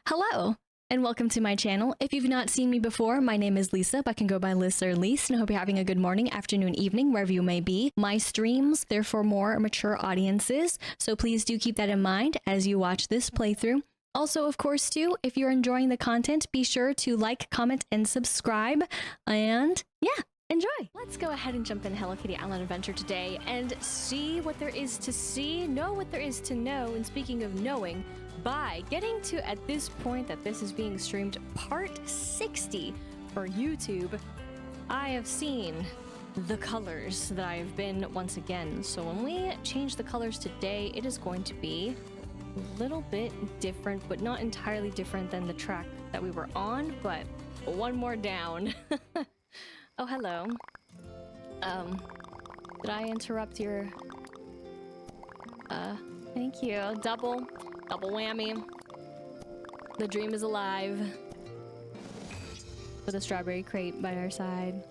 Hello, and welcome to my channel. If you've not seen me before, my name is Lisa, but I can go by Liz or Lise, and I hope you're having a good morning, afternoon, evening, wherever you may be. My streams, they're for more mature audiences, so please do keep that in mind as you watch this playthrough. Also, of course, too, if you're enjoying the content, be sure to like, comment, and subscribe, and yeah, enjoy! Let's go ahead and jump in Hello Kitty Island Adventure today and see what there is to see, know what there is to know, and speaking of knowing, by getting to, at this point that this is being streamed, part 60 for YouTube, I have seen the colors that I have been once again. So when we change the colors today, it is going to be a little bit different, but not entirely different than the track that we were on, but one more down. Oh, hello. Did I interrupt your... Thank you. Double whammy. The dream is alive. With a strawberry crate by our side.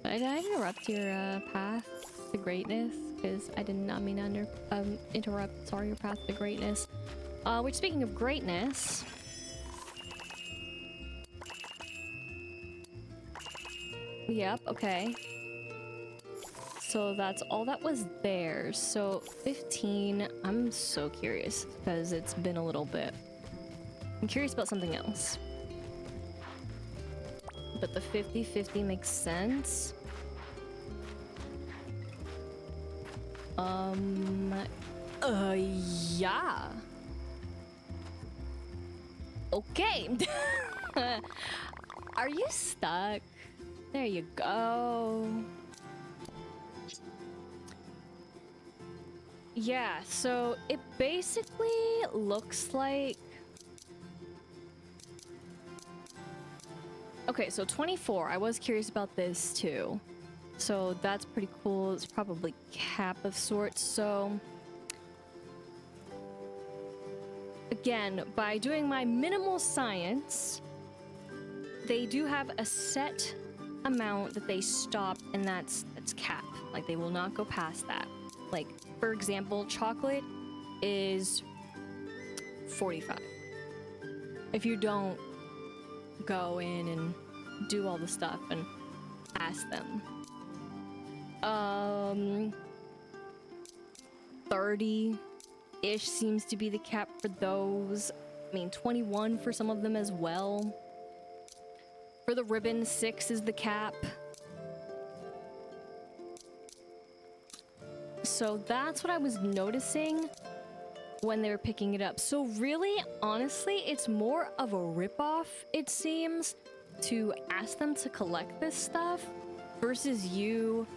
Did I interrupt your path to greatness? Because I did not mean to interrupt, sorry, your path to greatness. Which, speaking of greatness... Yep, okay. So that's all that was there. So 15, I'm so curious because it's been a little bit. I'm curious about something else. But the 50-50 makes sense. Yeah. Okay. Are you stuck? There you go. Yeah, so it basically looks like... Okay, so 24. I was curious about this too. So that's pretty cool. It's probably cap of sorts. So again, by doing my minimal science, they do have a set amount that they stop, and that's cap. Like, they will not go past that. Like, for example, chocolate is 45. If you don't go in and do all the stuff and ask them. 30-ish seems to be the cap for those. I mean, 21 for some of them as well. For the ribbon, 6 is the cap. So that's what I was noticing when they were picking it up. So really, honestly, it's more of a ripoff, it seems, to ask them to collect this stuff versus you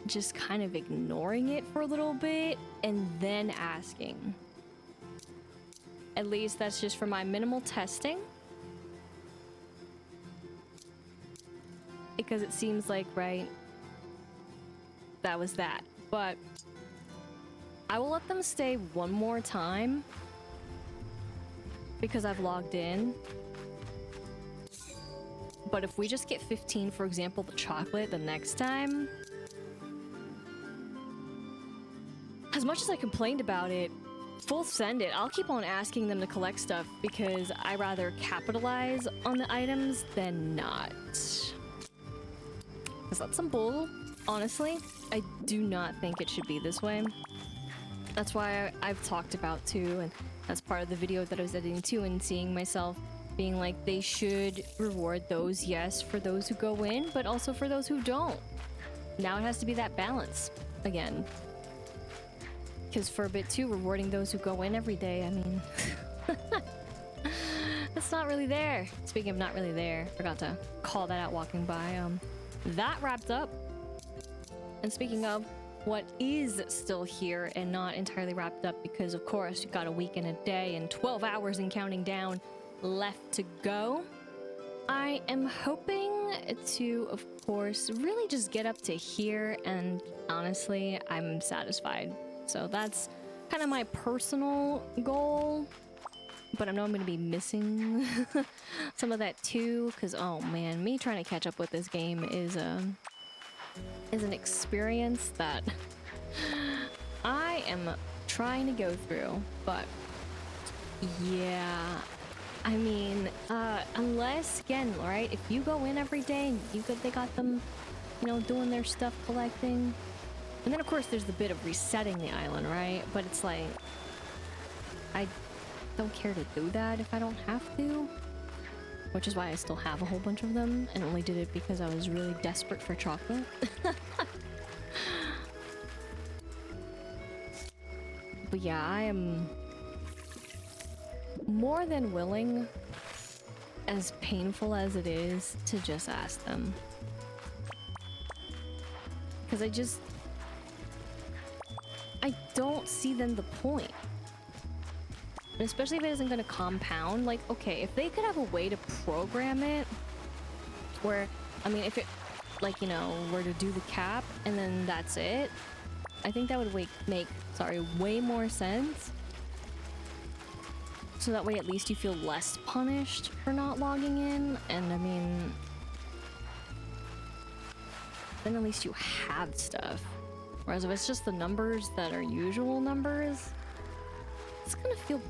just kind of ignoring it for a little bit and then asking. At least that's just for my minimal testing. Because it seems like, right, that was that. But I will let them stay one more time because I've logged in. But if we just get 15, for example, the chocolate the next time, as much as I complained about it, full send it. I'll keep on asking them to collect stuff because I rather capitalize on the items than not. Is that some bull? Honestly, I do not think it should be this way. That's why I've talked about too, and that's part of the video that I was editing too, and seeing myself being like, they should reward those, yes, for those who go in, but also for those who don't. Now it has to be that balance again. Because for a bit too, rewarding those who go in every day, I mean... That's not really there. Speaking of not really there, forgot to call that out walking by. That wrapped up. And speaking of what is still here and not entirely wrapped up, because of course you've got a week and a day and 12 hours and counting down left to go, I am hoping to, of course, really just get up to here, and honestly, I'm satisfied. So that's kind of my personal goal. But I know I'm going to be missing some of that too, because oh man, me trying to catch up with this game is an experience that I am trying to go through. But yeah, guess again, right? If you go in every day and they got them, you know, doing their stuff, collecting. And then of course there's the bit of resetting the island, right? But it's like, I don't care to do that if I don't have to. Which is why I still have a whole bunch of them and only did it because I was really desperate for chocolate. But yeah, I am more than willing, as painful as it is, to just ask them. Because I don't see then the point. And especially if it isn't going to compound. Like, okay, if they could have a way to program it where, I mean, if it, like, you know, were to do the cap and then that's it, I think that would make way more sense. So that way at least you feel less punished for not logging in. And I mean, then at least you have stuff. Whereas if it's just the numbers that are usual numbers, it's gonna feel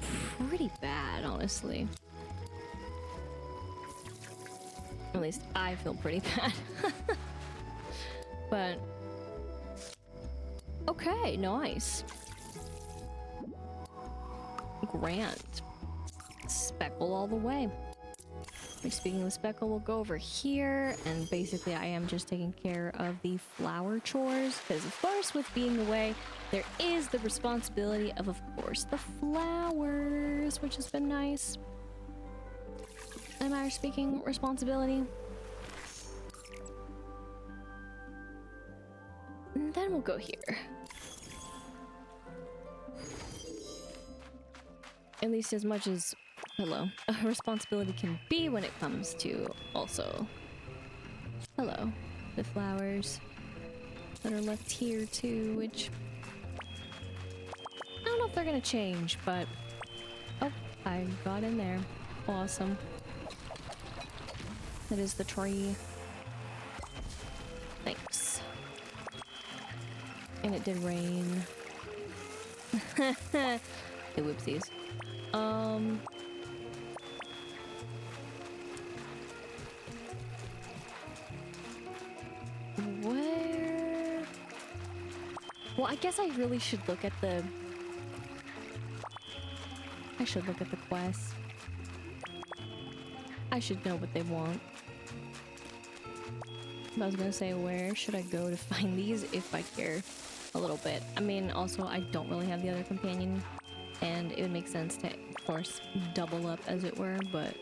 pretty bad, honestly. At least I feel pretty bad. But okay, nice. Grand. Speckle all the way. Speaking of speckle, we'll go over here, and basically I am just taking care of the flower chores, because of course with being away there is the responsibility of course the flowers, which has been nice. Am I speaking responsibility? And then we'll go here. At least as much as a responsibility can be when it comes to also the flowers that are left here too, which I don't know if they're gonna change, but oh, I got in there. Awesome. That is the tree. Thanks. And it did rain. Hey, whoopsies. Where? Well, I guess I really should look at the... I should look at the quest. I should know what they want. I was gonna say, where should I go to find these if I care a little bit? I mean, also, I don't really have the other companion, and it would make sense to, of course, double up, as it were, but...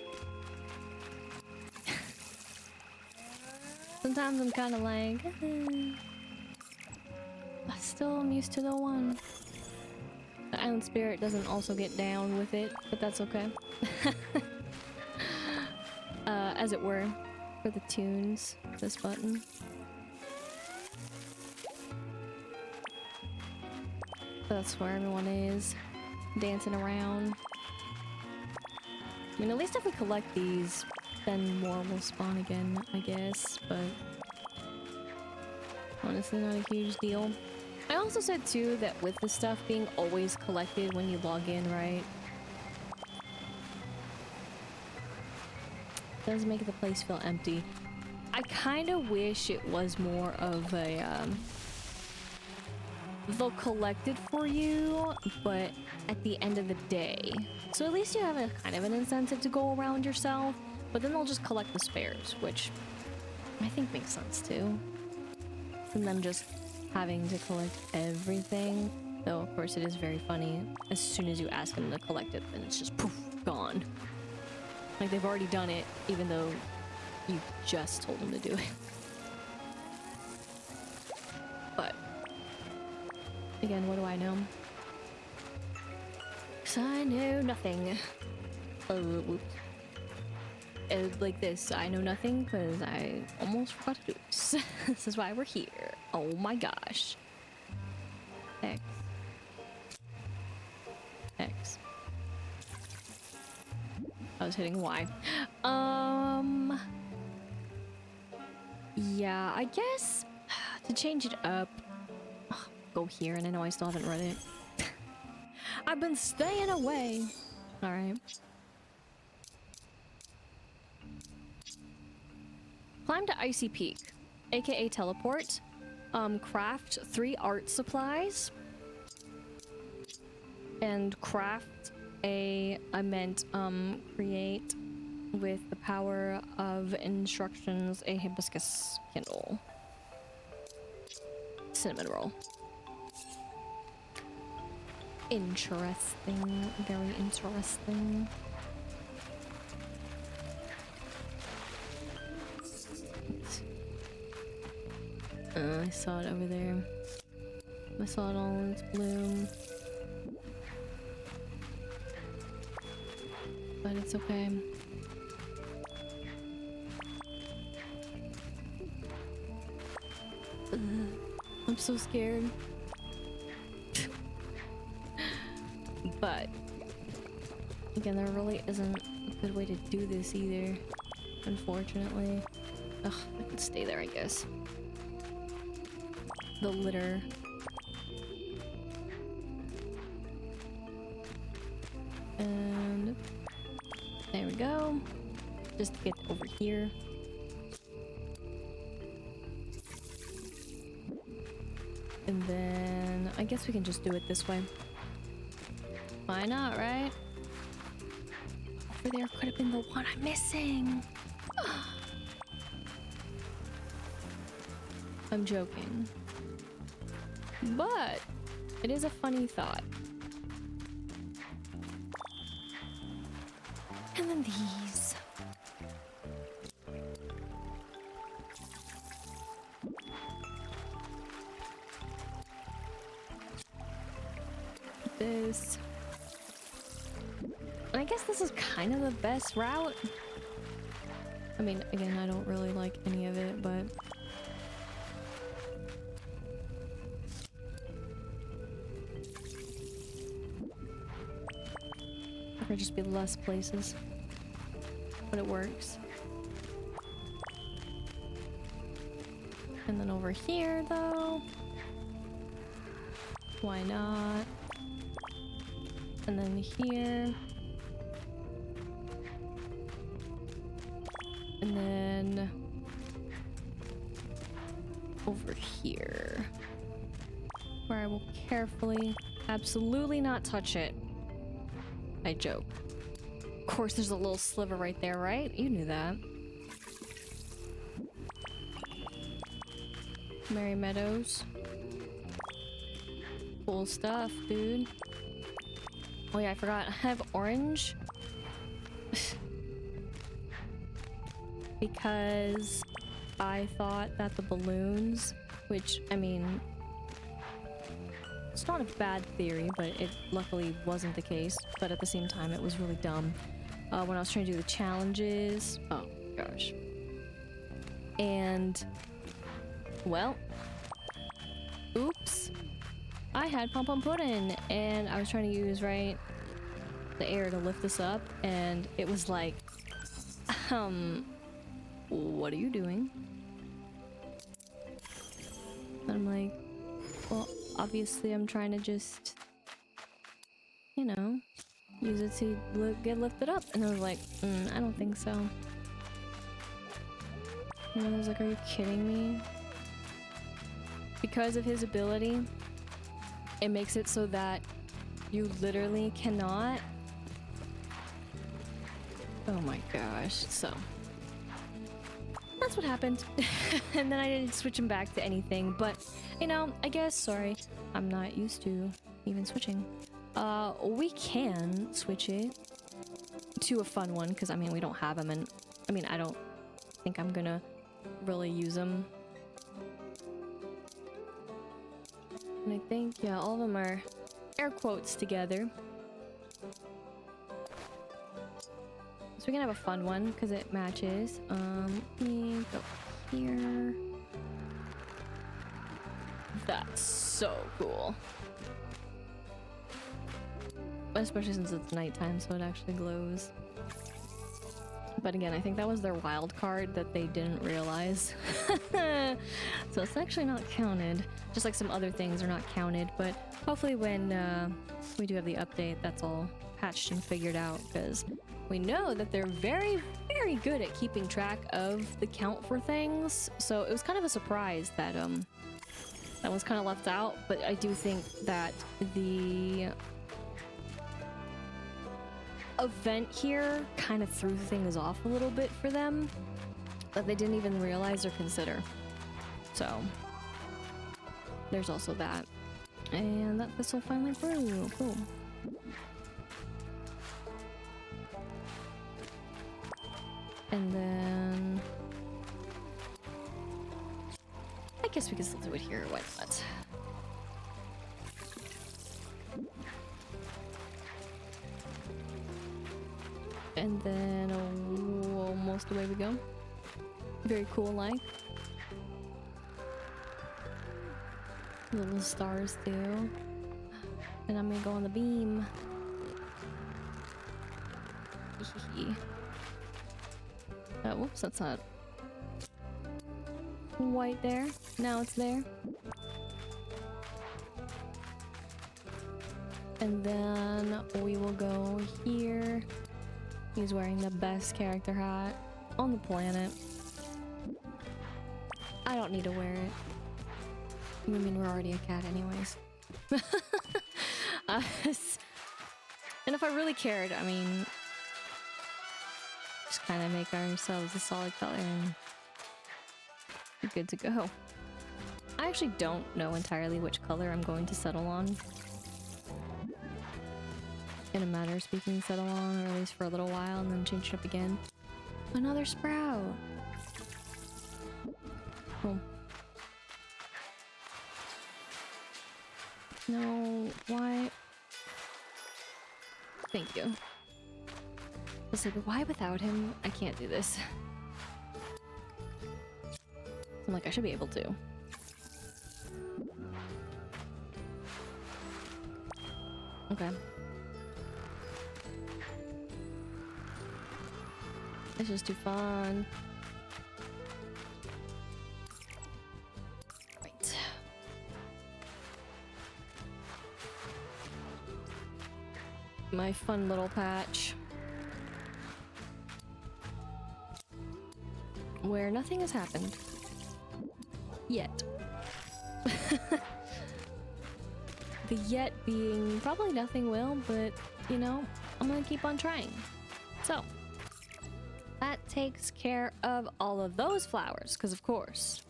sometimes I'm kind of like... still, I'm used to the one. The Island Spirit doesn't also get down with it, but that's okay. As it were, for the tunes, this button. That's where everyone is, dancing around. I mean, at least if we collect these, then more will spawn again, I guess, but honestly not a huge deal. I also said too that with the stuff being always collected when you log in, right? It does make the place feel empty. I kind of wish it was more of a, they'll collect it for you, but at the end of the day. So at least you have a kind of an incentive to go around yourself, but then they'll just collect the spares, which I think makes sense too. And them just having to collect everything. Though of course it is very funny. As soon as you ask them to collect it, then it's just poof, gone. Like they've already done it, even though you just told them to do it. But again, what do I know? 'Cause I know nothing. Whoops. Like this, I know nothing because I almost forgot to do this. This is why we're here. Oh my gosh. X. X. I was hitting Y. Yeah, I guess to change it up, go here, and I know I still haven't read it. I've been staying away. All right. Climb to Icy Peak, aka teleport. Craft 3 art supplies. And craft create with the power of instructions a hibiscus kindle. Cinnamoroll. Interesting, very interesting. I saw it over there. I saw it all in its bloom. But it's okay. I'm so scared. But again, there really isn't a good way to do this either, unfortunately. Ugh, I could stay there, I guess. The litter. And there we go. Just to get over here. And then I guess we can just do it this way. Why not, right? Over there could have been the one I'm missing. I'm joking. But it is a funny thought. And then these. This. And I guess this is kind of the best route. I mean, again, I don't really like any of it, but there could just be less places, but it works. And then over here, though, why not? And then here. And then over here, where I will carefully, absolutely not touch it. I joke. Of course, there's a little sliver right there, right? You knew that. Merry Meadows. Cool stuff, dude. Oh yeah, I forgot. I have orange. Because I thought that the balloons, which, I mean, it's not a bad theory, but it luckily wasn't the case. But at the same time, it was really dumb. When I was trying to do the challenges. Oh, gosh. And, well, oops. I had Pom Pom Pudding, and I was trying to use, right, the air to lift this up, and it was like, what are you doing? And I'm like, well, obviously I'm trying to just, you know, use it to get lifted up. And I was like, I don't think so. And I was like, are you kidding me? Because of his ability, it makes it so that you literally cannot. Oh my gosh. So that's what happened. And then I didn't switch him back to anything, but you know, I guess, sorry, I'm not used to even switching. We can switch it to a fun one, because I mean, we don't have them, and I mean, I don't think I'm gonna really use them. And I think, yeah, all of them are air quotes together. So we can have a fun one because it matches. Let me go here. That's so cool. Especially since it's nighttime, so it actually glows. But again, I think that was their wild card that they didn't realize. So it's actually not counted. Just like some other things are not counted, but hopefully when we do have the update, that's all patched and figured out, because we know that they're very, very good at keeping track of the count for things. So it was kind of a surprise that that was kind of left out, but I do think that the event here kind of threw things off a little bit for them that they didn't even realize or consider. So there's also that. And that thistle finally grew. Cool. And then I guess we can still do it here. Why not? And then almost away we go. Very cool light. Little stars too. And I'm gonna go on the beam. Whoops, that's not white there. Now it's there. And then we will go here. He's wearing the best character hat on the planet. I don't need to wear it. I mean, we're already a cat anyways. And if I really cared, I mean, just kind of make ourselves a solid color and we're good to go. I actually don't know entirely which color I'm going to settle on. In a matter of speaking, settle on, or at least for a little while, and then change it up again. Another sprout! Cool. No, why? Thank you. I'll say, but why without him? I can't do this. I'm like, I should be able to. Okay. It's just too fun. Right. My fun little patch. Where nothing has happened. Yet. The yet being probably nothing will, but, you know, I'm gonna keep on trying. So, that takes care of all of those flowers, because of course.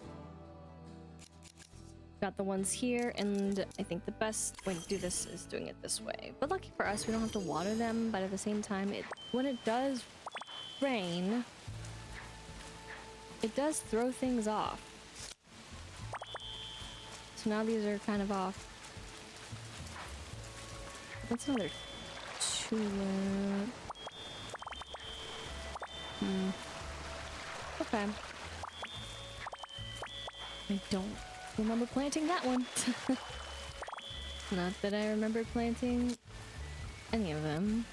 Got the ones here, and I think the best way to do this is doing it this way. But lucky for us, we don't have to water them, but at the same time, when it does rain, it does throw things off. So now these are kind of off. That's another tulip. Okay. I don't remember planting that one. Not that I remember planting any of them.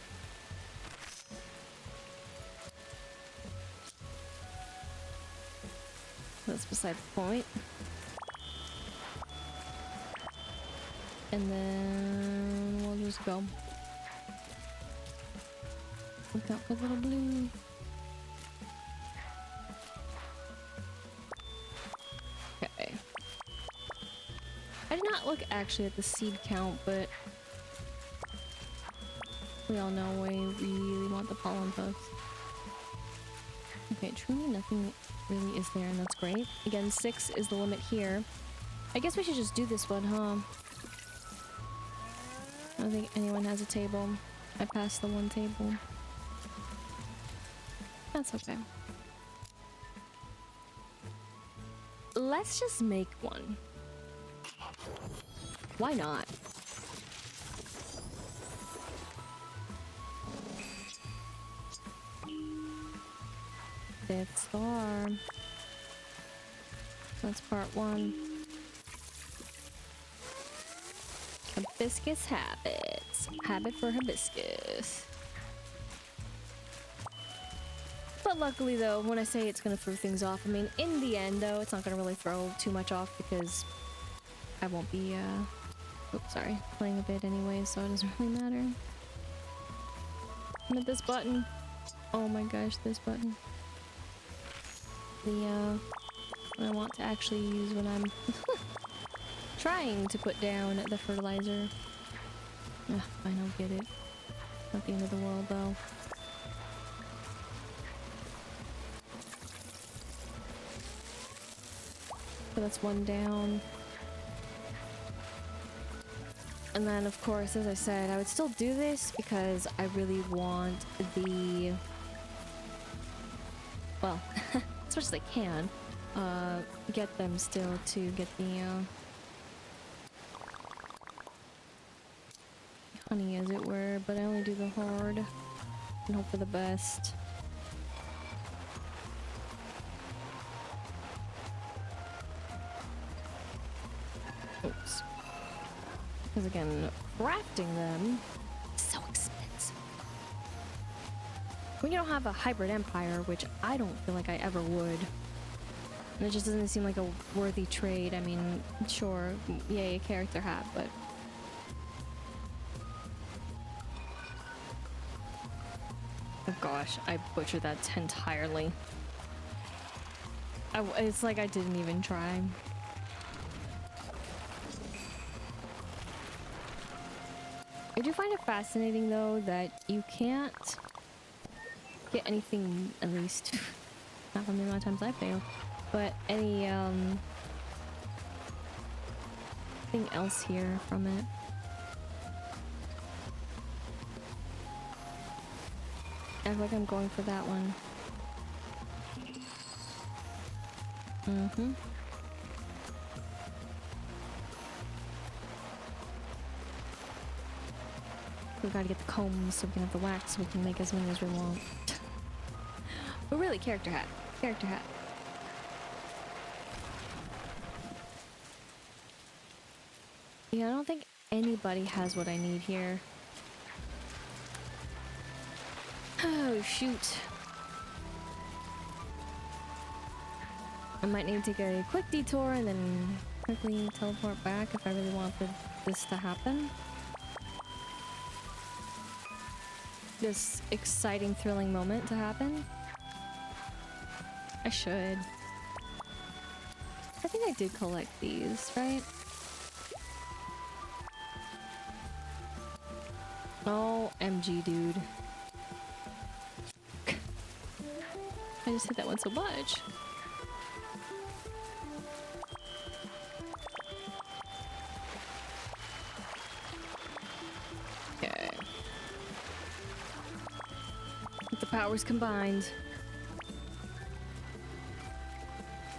That's beside the point. And then we'll just go. Look out for the little blue. Okay. I did not look actually at the seed count, but we all know we really want the pollen puffs. Okay, truly nothing really is there, and that's great. Again, 6 is the limit here. I guess we should just do this one, huh? I don't think anyone has a table. I passed the one table. That's okay. Let's just make one. Why not? Fifth star. That's part 1. Hibiscus habits. Habit for hibiscus. But luckily though, when I say it's gonna throw things off, I mean in the end though, it's not gonna really throw too much off because I won't be oops, sorry, playing a bit anyway, so it doesn't really matter. I'm at this button. Oh my gosh, this button. The, what I want to actually use when I'm trying to put down the fertilizer. Ugh, I don't get it. Not the end of the world, though. So that's one down. And then, of course, as I said, I would still do this because I really want the... well, as much as I can, get them still to get the, honey, as it were, but I only do the hard and hope for the best. Oops. Because again, crafting them is so expensive. When you don't have a hybrid empire, which I don't feel like I ever would. And it just doesn't seem like a worthy trade. I mean, sure, yay, a character hat, but... oh gosh, I butchered that entirely. It's like I didn't even try. I do find it fascinating, though, that you can't get anything, at least, not from the amount of times I fail, but any, thing else here from it. I feel like I'm going for that one. Mm-hmm. We gotta get the combs so we can have the wax so we can make as many as we want. But really, character hat. Character hat. Yeah, I don't think anybody has what I need here. Oh, shoot. I might need to take a quick detour and then quickly teleport back if I really want this to happen. This exciting, thrilling moment to happen. I should. I think I did collect these, right? Oh, MG, dude. I just hit that one so much. Okay. With the powers combined.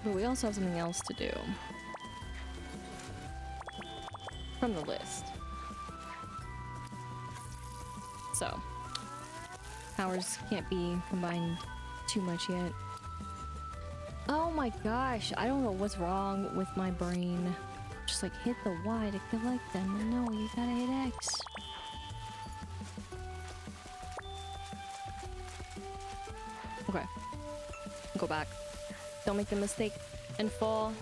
But we also have something else to do. From the list. So. Powers can't be combined too much yet. Oh my gosh, I don't know what's wrong with my brain. Just like hit the Y to collect them. No, you gotta hit X. Okay. Go back. Don't make the mistake and fall.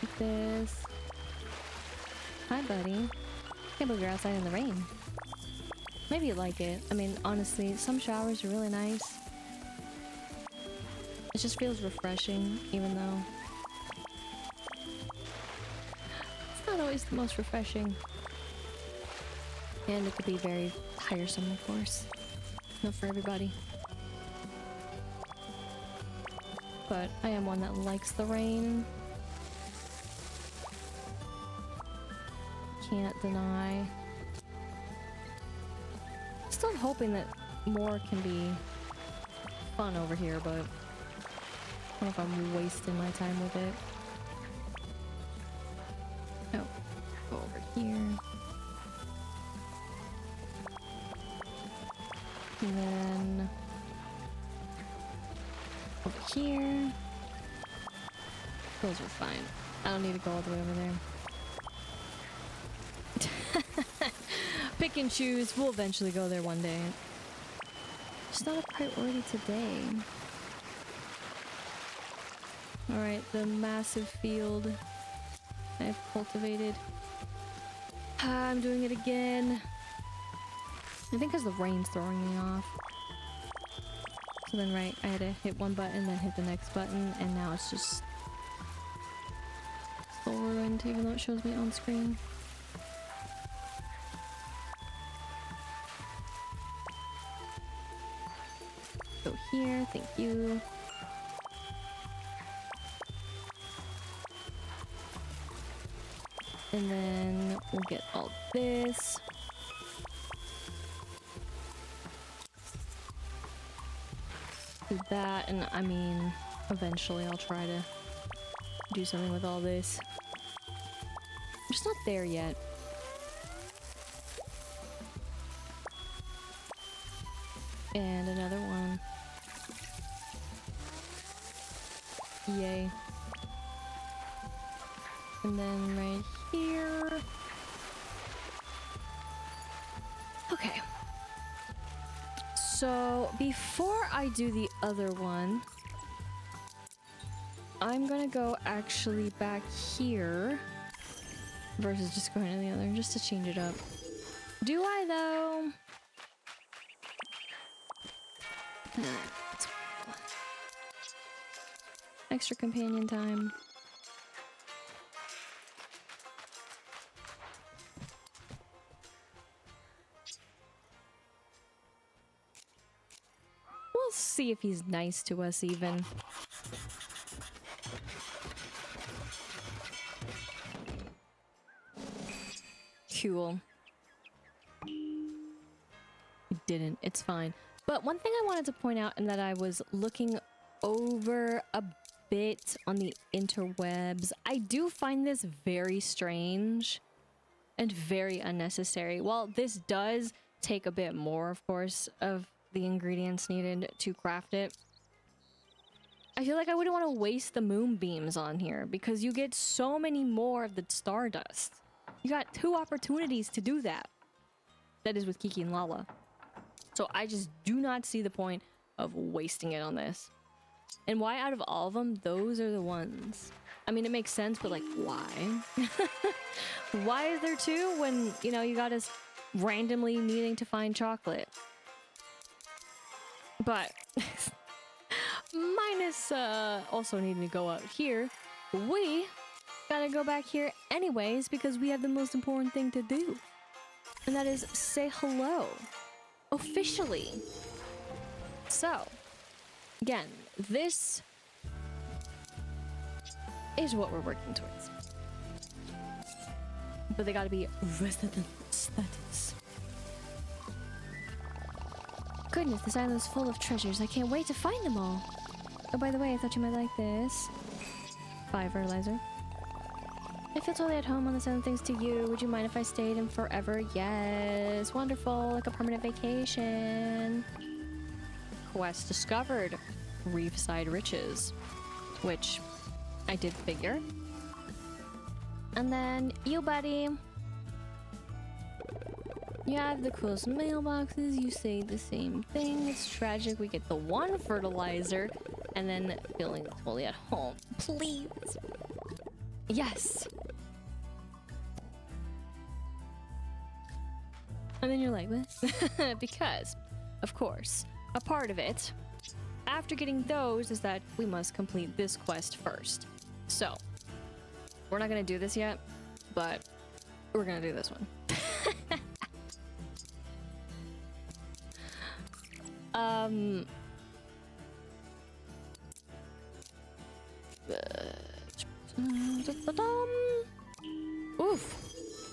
Like this. Hi, buddy. Can't believe you're outside in the rain. Maybe you like it. I mean, honestly, some showers are really nice. It just feels refreshing, even though it's not always the most refreshing. And it could be very tiresome, of course. Not for everybody. But I am one that likes the rain. Can't deny. Still hoping that more can be fun over here, but I don't know if I'm wasting my time with it. Oh, go over here. And then over here. Those are fine. I don't need to go all the way over there. Pick and choose. We'll eventually go there one day. It's not a priority today. Alright, the massive field I've cultivated. I'm doing it again. I think because the rain's throwing me off. So then, right, I had to hit one button, then hit the next button, and now it's just still ruined, even though it shows me on screen. Go here, thank you. And then we'll get all this. Do that, and I mean, eventually I'll try to do something with all this. I'm just not there yet. And another one. Yay. And then right here. Okay. So before I do the other one, I'm gonna go actually back here versus just going to the other, just to change it up. Do I though? Extra companion time. We'll see if he's nice to us even. Cool. It didn't. It's fine. But one thing I wanted to point out, and that I was looking over a bit on the interwebs, I do find this very strange and very unnecessary. While this does take a bit more, of course, of the ingredients needed to craft it, I feel like I wouldn't want to waste the moonbeams on here because you get so many more of the stardust. You got 2 opportunities to do that. That is with Kiki and Lala. So I just do not see the point of wasting it on this. And why out of all of them, those are the ones? I mean, it makes sense, but like, why? Why is there 2 when, you know, you got us randomly needing to find chocolate? But minus also needing to go out here, we gotta go back here anyways because we have the most important thing to do. And that is say hello. Officially. So, again, this is what we're working towards. But they gotta be resident status. Goodness, this island is full of treasures. I can't wait to find them all. Oh, by the way, I thought you might like this. 5 fertilizer. I feel totally at home on this island thanks to you. Would you mind if I stayed in forever? Yes. Wonderful. Like a permanent vacation. Quest discovered. Reefside riches. Which I did figure. And then you, buddy. You have the coolest mailboxes. You say the same thing. It's tragic. We get the 1 fertilizer. And then feeling totally at home. Please. Yes. And then you're like, what? Because, of course, a part of it, after getting those, is that we must complete this quest first. So, we're not going to do this yet, but we're going to do this one. Oof.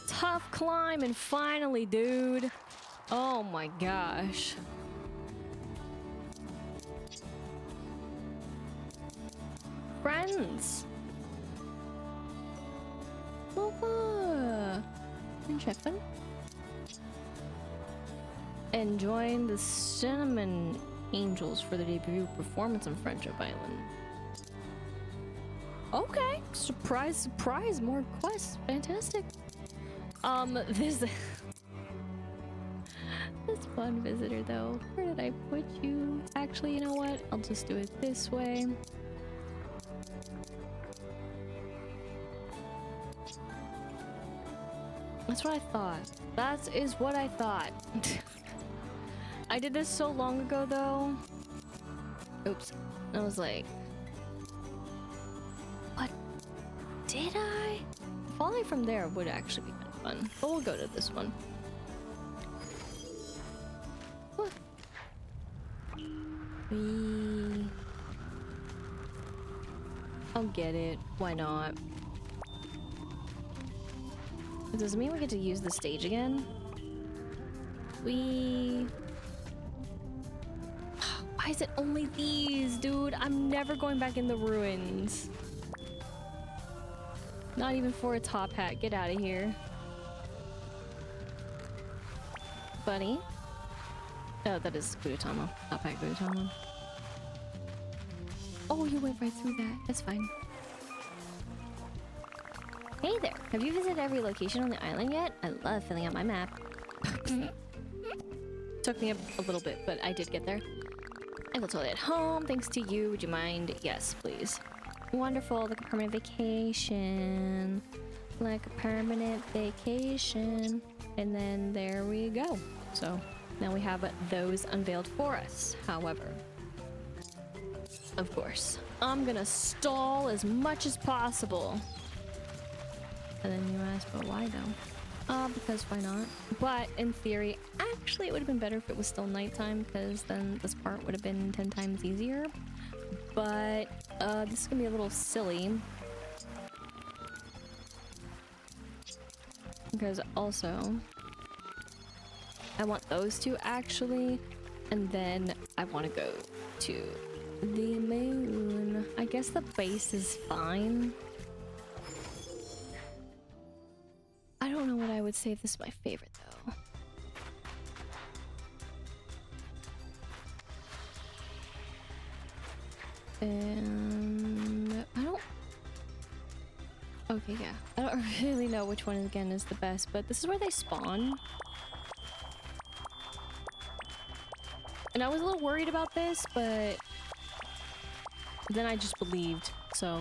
Tough climb, and finally, dude. Oh my gosh. Friends. Chefin. And join the Cinnamon Angels for the debut performance on Friendship Island. Okay, surprise, surprise, more quests. Fantastic. This one visitor though. Where did I put you? Actually, you know what? I'll just do it this way. That's what I thought. That is what I thought. I did this so long ago, though. Oops. I was like... What? Did I? Falling from there would actually be kind of fun. But we'll go to this one. Whee. I'll get it. Why not? Does it mean we get to use the stage again? Why is it only these, dude? I'm never going back in the ruins. Not even for a top hat. Get out of here. Buddy. Oh, that is Gudetama. Top hat Gudetama. Oh, you went right through that. That's fine. Hey there. Have you visited every location on the island yet? I love filling out my map. Took me a little bit, but I did get there. I feel totally at home, thanks to you. Would you mind? Yes, please. Wonderful, like a permanent vacation. Like a permanent vacation. And then there we go. So now we have those unveiled for us. However, of course, I'm gonna stall as much as possible. And then you ask, but why though? Because why not? But in theory, actually it would have been better if it was still nighttime, because then this part would have been 10 times easier. But this is gonna be a little silly. Because also, I want those two actually, and then I want to go to the moon. I guess the base is fine. I don't know what I would say if this is my favorite though. And I don't... Okay, yeah. I don't really know which one again is the best, but this is where they spawn. And I was a little worried about this, but then I just believed. So,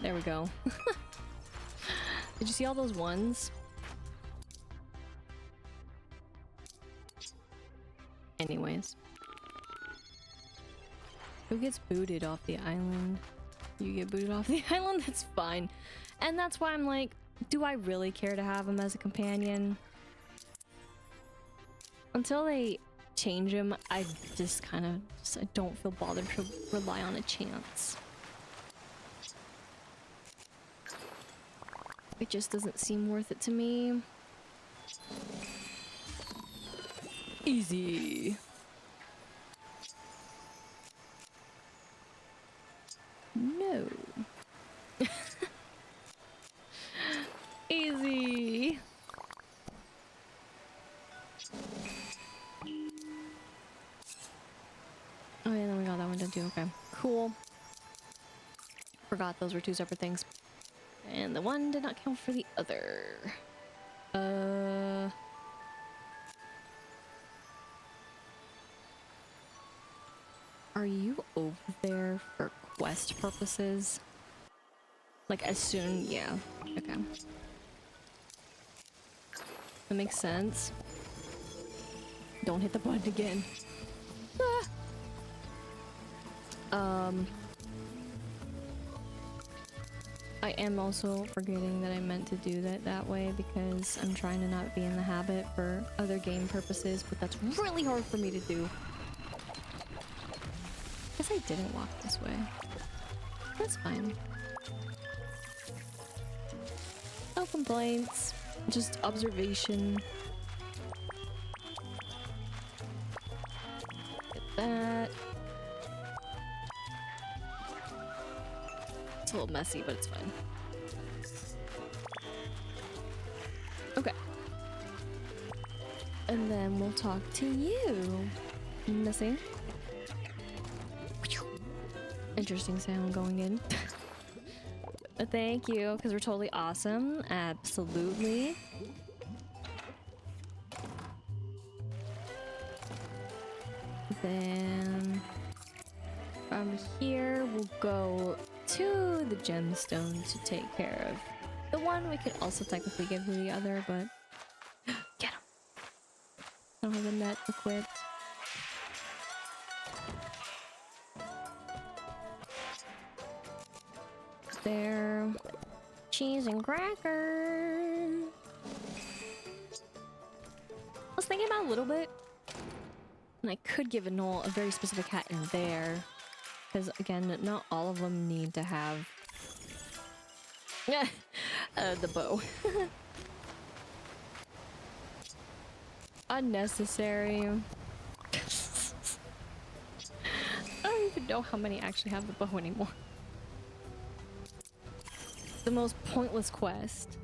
there we go. Did you see all those ones? Anyways. Who gets booted off the island? You get booted off the island? That's fine. And that's why I'm like, do I really care to have him as a companion? Until they change him, I just kind of I don't feel bothered to rely on a chance. It just doesn't seem worth it to me. Easy. No. Easy. Oh yeah, then we got that one done too. Okay, cool. Forgot those were two separate things. And the one did not count for the other. Are you over there for quest purposes? Like as soon, yeah. Okay. That makes sense. Don't hit the button again. Ah. I am also forgetting that I meant to do that way because I'm trying to not be in the habit for other game purposes, but that's really hard for me to do. I guess I didn't walk this way. That's fine. No complaints, just observation. Get that. It's a little messy, but it's fine. Okay. And then we'll talk to you. Missing. Interesting sound going in. Thank you, because we're totally awesome. Absolutely. Then from here, we'll go to the gemstone to take care of the one. We could also technically give to the other, but don't have the net equipped. There. Cheese and cracker. I was thinking about it a little bit. And I could give a Noel a very specific hat in there. Because, again, not all of them need to have... the bow. Unnecessary. I don't even know how many actually have the bow anymore. The most pointless quest.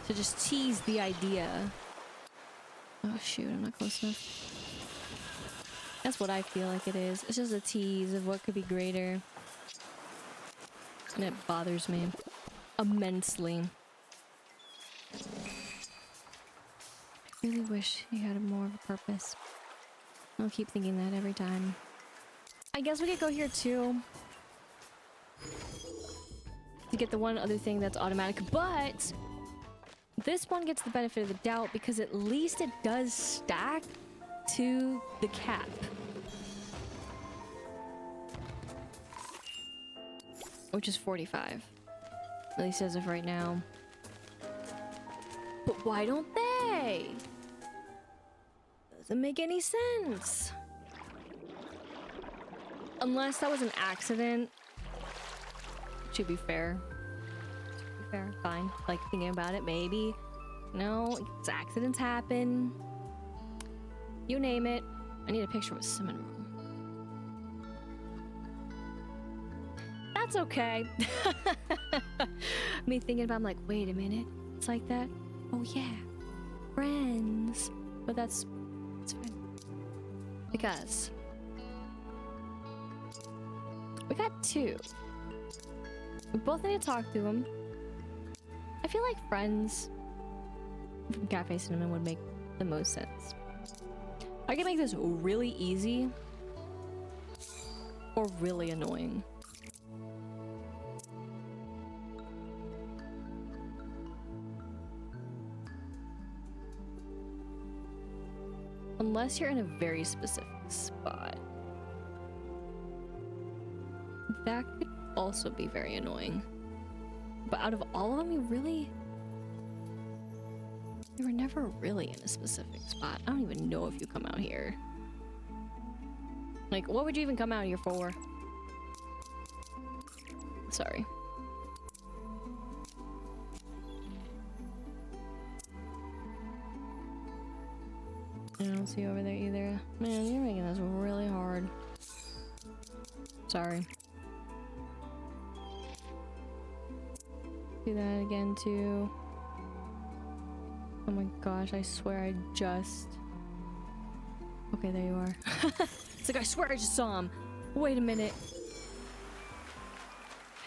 To just tease the idea. Oh shoot, I'm not close enough. That's what I feel like it is. It's just a tease of what could be greater. And it bothers me immensely. I really wish he had more of a purpose. I'll keep thinking that every time. I guess we could go here too. To get the one other thing that's automatic, but this one gets the benefit of the doubt because at least it does stack to the cap. Which is 45. At least as of right now. But why don't they? Doesn't make any sense. Unless that was an accident. To be fair. Fine. Like, thinking about it, maybe. No, accidents happen. You name it. I need a picture with Cinnamoroll. That's okay. Me thinking about, I'm like, wait a minute. It's like that? Oh, yeah. Friends. But it's fine. Because we got two. We both need to talk to him. I feel like friends from Cafe Cinnamon would make the most sense. I can make this really easy or really annoying. Unless you're in a very specific spot. That could also be very annoying. But out of all of them, you were never really in a specific spot. I don't even know if you come out here. Like, what would you even come out here for? Sorry. I don't see you over there either. Man, you're making this really hard. Sorry. Do that again too. Oh my gosh, I swear I just... Okay, there you are. It's like, I swear I just saw him. Wait a minute.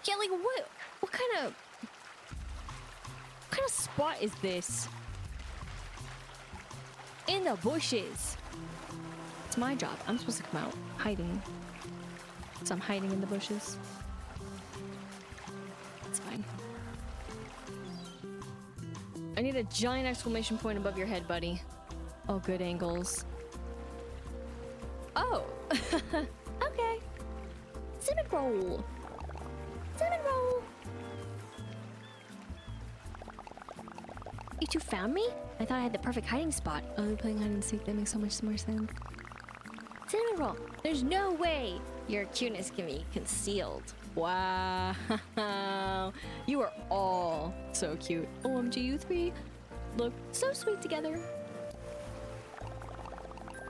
Yeah, like what kind of spot is this? In the bushes. It's my job. I'm supposed to come out hiding. So I'm hiding in the bushes. It's fine. I need a giant exclamation point above your head, buddy. Oh, good angles. Oh! Okay. Cinnamoroll! Cinnamoroll! You two found me? I thought I had the perfect hiding spot. Oh, they're playing hide and seek. That makes so much more sense. Cinnamoroll, there's no way your cuteness can be concealed. Wow. You are all so cute. OMG, you three look so sweet together.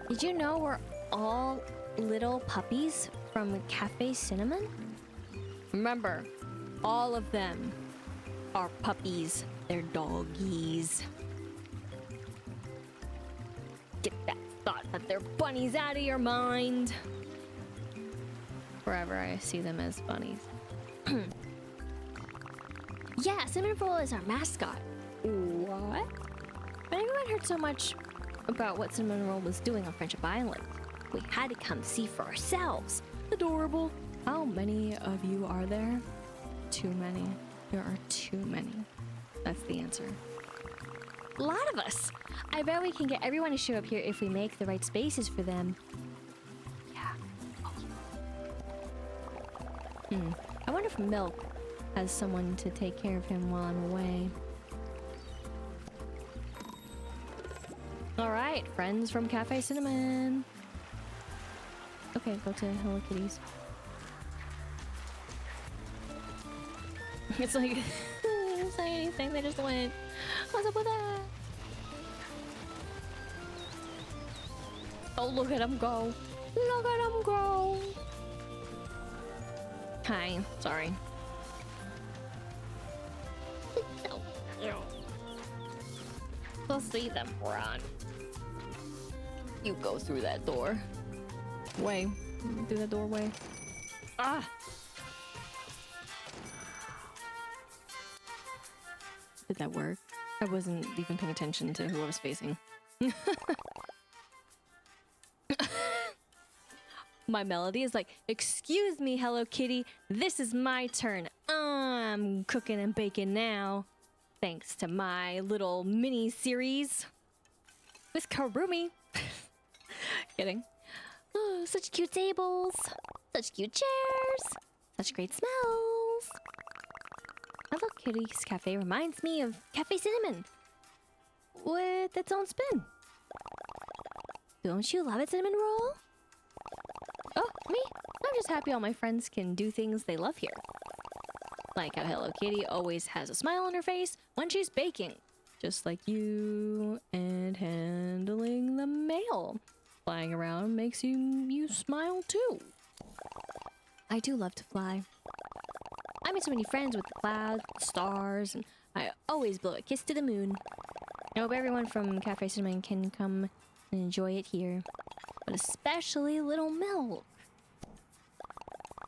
Did you know we're all little puppies from Cafe Cinnamon? Remember, all of them are puppies. They're doggies. Get that thought that they're bunnies out of your mind. Forever I see them as bunnies. Yeah, Cinnamoroll is our mascot. What? But everyone heard so much about what Cinnamoroll was doing on Friendship Island. We had to come see for ourselves. Adorable. How many of you are there? Too many. There are too many. That's the answer. A lot of us. I bet we can get everyone to show up here if we make the right spaces for them. Yeah. I wonder if Milk has someone to take care of him while I'm away. Alright, friends from Cafe Cinnamon. Okay, go to Hello Kitties. It's like, didn't say anything, they just went, what's up with that? Oh, look at him go. Look at him go. Hi, sorry. We'll see them run. You go through that door. Way. Through that doorway. Ah! Did that work? I wasn't even paying attention to who I was facing. My melody is like, excuse me, Hello Kitty, this is my turn. I'm cooking and baking now. Thanks to my little mini series with Karumi. Kidding. Oh, such cute tables, such cute chairs, such great smells. Hello Kitty's Cafe reminds me of Cafe Cinnamon with its own spin. Don't you love it, Cinnamoroll? Oh, me? I'm just happy all my friends can do things they love here. Like how Hello Kitty always has a smile on her face when she's baking. Just like you, and handling the mail. Flying around makes you smile too. I do love to fly. I made so many friends with the clouds, the stars, and I always blow a kiss to the moon. I hope everyone from Cafe Cinnamon can come and enjoy it here. But especially little Milk.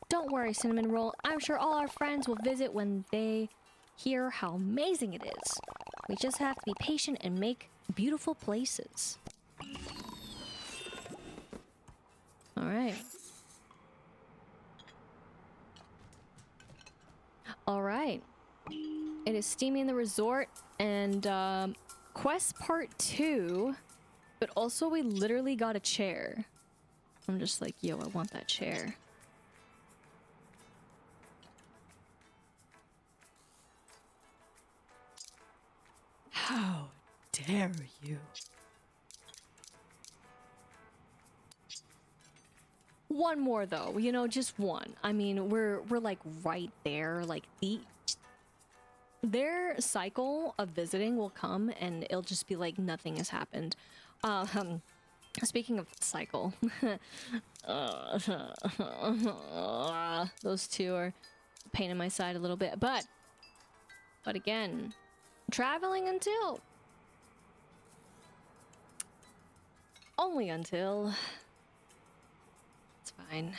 Don't worry, Cinnamoroll. I'm sure all our friends will visit when they hear how amazing it is. We just have to be patient and make beautiful places. Alright. Alright. It is steamy in the resort and quest part 2. But also we literally got a chair. I'm just like, yo, I want that chair. How dare you? One more though, you know, just one. I mean, we're like right there. Like their cycle of visiting will come and it'll just be like nothing has happened. Speaking of cycle, those two are a pain in my side a little bit, but again, traveling until only until it's fine.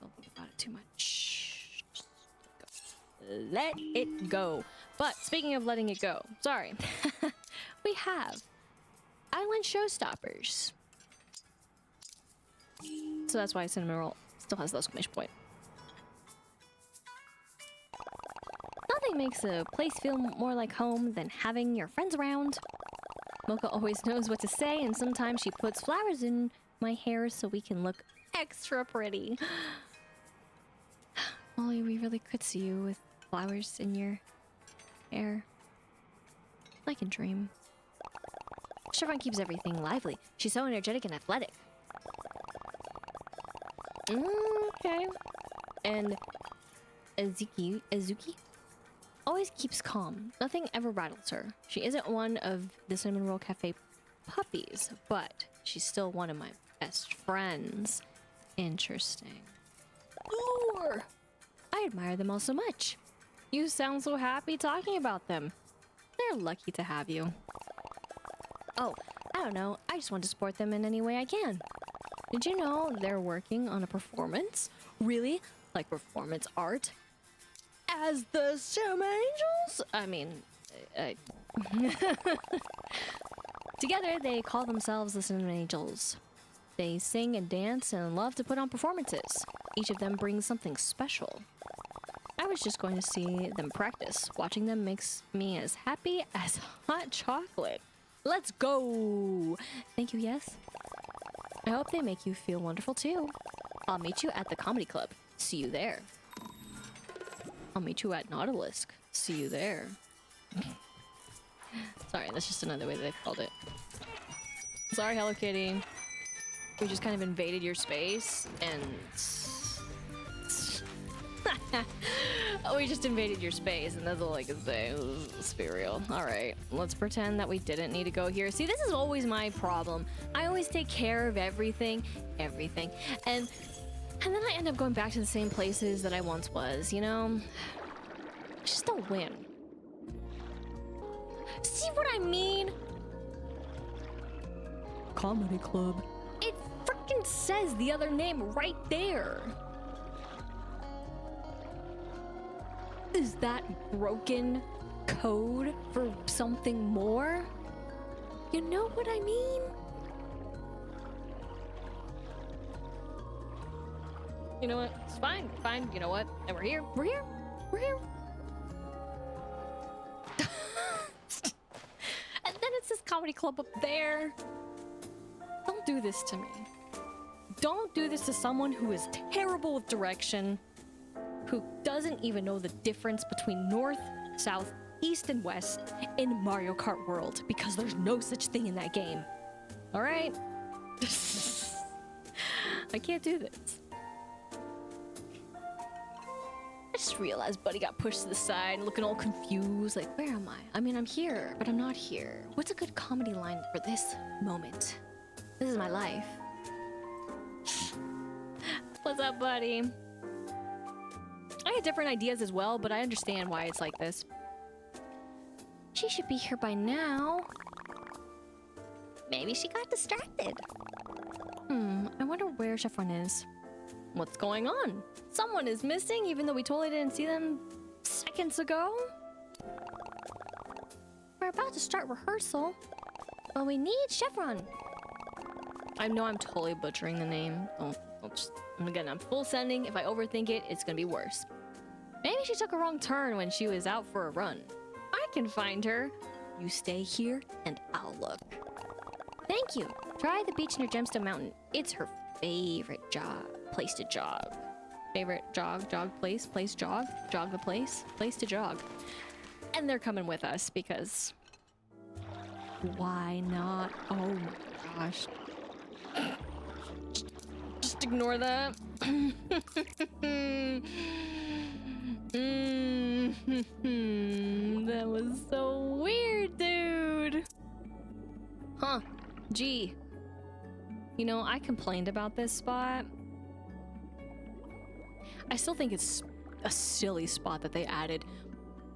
Don't think about it too much. Just let it go. But speaking of letting it go, sorry, we have Island Showstoppers. So that's why Cinnamoroll still has the exclamation point. Nothing makes a place feel more like home than having your friends around. Mocha always knows what to say, and sometimes she puts flowers in my hair so we can look extra pretty. Molly, we really could see you with flowers in your hair. Like a dream. Chevron keeps everything lively. She's so energetic and athletic. Okay. And Azuki always keeps calm. Nothing ever rattles her. She isn't one of the Cinnamoroll Cafe puppies, but she's still one of my best friends. Interesting. Lure! I admire them all so much. You sound so happy talking about them. They're lucky to have you. Oh, I don't know. I just want to support them in any way I can. Did you know they're working on a performance? Really? Like performance art? As the Cinnamon Angels? I mean, together they call themselves the Cinnamon Angels. They sing and dance and love to put on performances. Each of them brings something special. I was just going to see them practice. Watching them makes me as happy as hot chocolate. Let's go. Thank you, yes. I hope they make you feel wonderful too. I'll meet you at the comedy club. See you there. I'll meet you at Nautilus. See you there. Sorry, that's just another way that they called it. Sorry, Hello Kitty. We just kind of invaded your space and... we just invaded your space and that's all I can say. Let's be real. Alright, let's pretend that we didn't need to go here. See, this is always my problem. I always take care of everything. And then I end up going back to the same places that I once was, you know? I just don't win. See what I mean? Comedy club. It freaking says the other name right there. Is that broken code for something more? You know what I mean? You know what? It's fine. Fine. You know what? And we're here. We're here. We're here. And then it says comedy club up there. Don't do this to me. Don't do this to someone who is terrible with direction, who doesn't even know the difference between north, south, east, and west in Mario Kart World, because there's no such thing in that game. All right? I can't do this. I just realized Buddy got pushed to the side, looking all confused, like, where am I? I mean, I'm here, but I'm not here. What's a good comedy line for this moment? This is my life. What's up, Buddy? I had different ideas as well, but I understand why it's like this. She should be here by now. Maybe she got distracted. I wonder where Chevron is. What's going on? Someone is missing, even though we totally didn't see them seconds ago. We're about to start rehearsal, but we need Chevron. I know I'm totally butchering the name. Again, I'm full sending. If I overthink it, it's gonna be worse. Maybe she took a wrong turn when she was out for a run. I can find her. You stay here and I'll look. Thank you. Try the beach near Gemstone Mountain. It's her favorite place to jog. Favorite jog place, jog the place to jog. And they're coming with us because why not? Oh my gosh. Just ignore that. That was so weird, dude. Huh. Gee. You know, I complained about this spot. I still think it's a silly spot that they added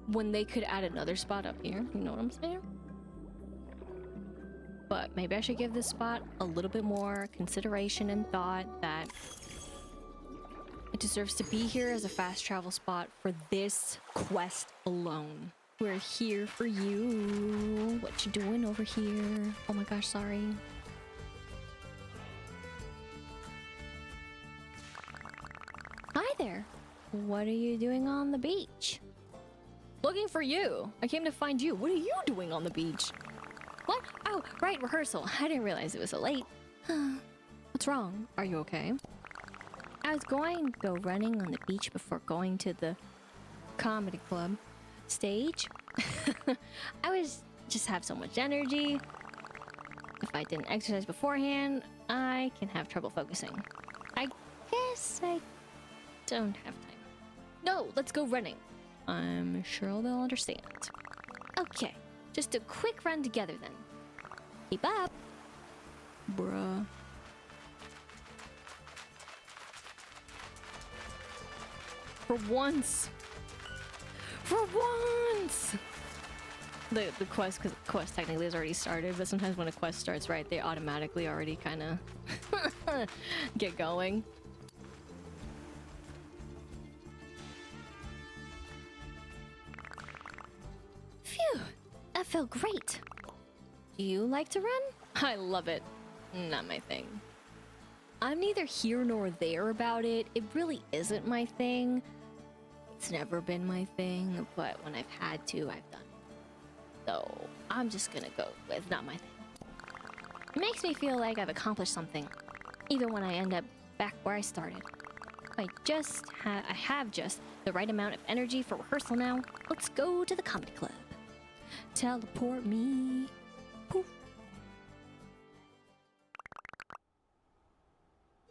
when they could add another spot up here. You know what I'm saying? But maybe I should give this spot a little bit more consideration and thought that it deserves to be here as a fast travel spot for this quest alone. We're here for you. What you doing over here? Oh my gosh, sorry. Hi there. What are you doing on the beach? Looking for you. I came to find you. What are you doing on the beach? What? Oh, right, rehearsal. I didn't realize it was so late. What's wrong? Are you okay? I was going to go running on the beach before going to the comedy club stage. I was just have so much energy. If I didn't exercise beforehand, I can have trouble focusing. I guess I don't have time. No, let's go running. I'm sure they'll understand. Okay, just a quick run together then. Keep up. Bruh. For once. For once! The quest, because the quest technically has already started, but sometimes when a quest starts, right, they automatically already kind of get going. Phew, that felt great. Do you like to run? I love it. Not my thing. I'm neither here nor there about it. It really isn't my thing. It's never been my thing, but when I've had to, I've done it. So I'm just gonna go with not my thing. It makes me feel like I've accomplished something, even when I end up back where I started. I have just the right amount of energy for rehearsal now. Let's go to the comedy club. Teleport me. Poof.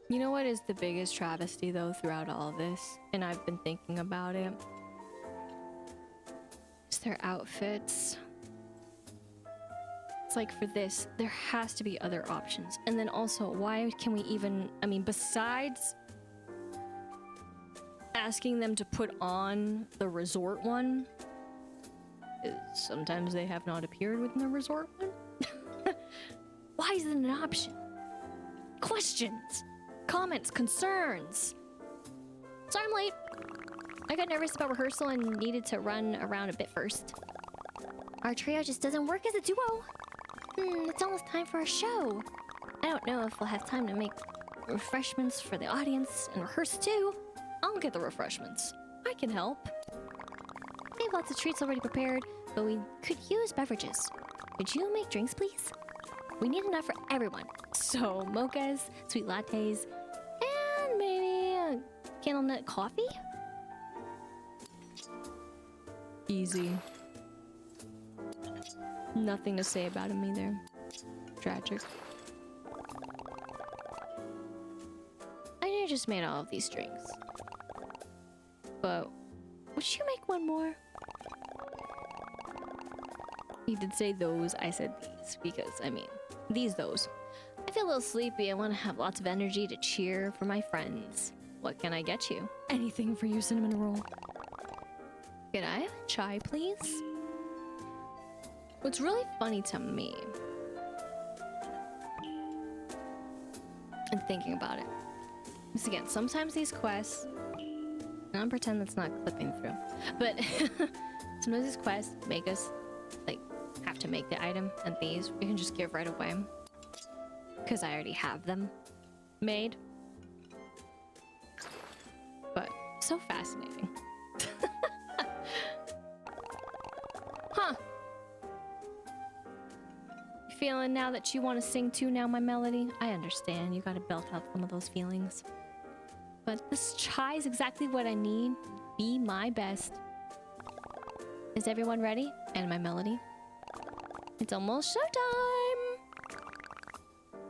You know what is the biggest travesty though throughout all of this? And I've been thinking about it. It's their outfits. It's like for this, there has to be other options. And then also, why can we even, I mean, besides asking them to put on the resort one, sometimes they have not appeared within the resort one. Why is it an option? Questions, comments, concerns. Sorry I'm late. I got nervous about rehearsal and needed to run around a bit first. Our trio just doesn't work as a duo. It's almost time for a show. I don't know if we'll have time to make refreshments for the audience and rehearse too. I'll get the refreshments. I can help. We have lots of treats already prepared, but we could use beverages. Could you make drinks, please? We need enough for everyone. So, mochas, sweet lattes, and maybe a candle nut coffee? Easy. Nothing to say about him either. Tragic. I know you just made all of these drinks. But would you make one more? He did say those, I said these, because, I mean, those. I feel a little sleepy. I want to have lots of energy to cheer for my friends. What can I get you? Anything for you, Cinnamoroll. Could I have a chai, please? What's really funny to me, and thinking about it, is again, sometimes these quests, and I'm pretend that's not clipping through, but sometimes these quests make us, like, have to make the item, and these we can just give right away. Because I already have them made. But, so fascinating. Huh. You feeling now that you want to sing too now, my melody? I understand, you gotta belt out some of those feelings. But this chai is exactly what I need. Be my best. Is everyone ready? And my melody? It's almost showtime!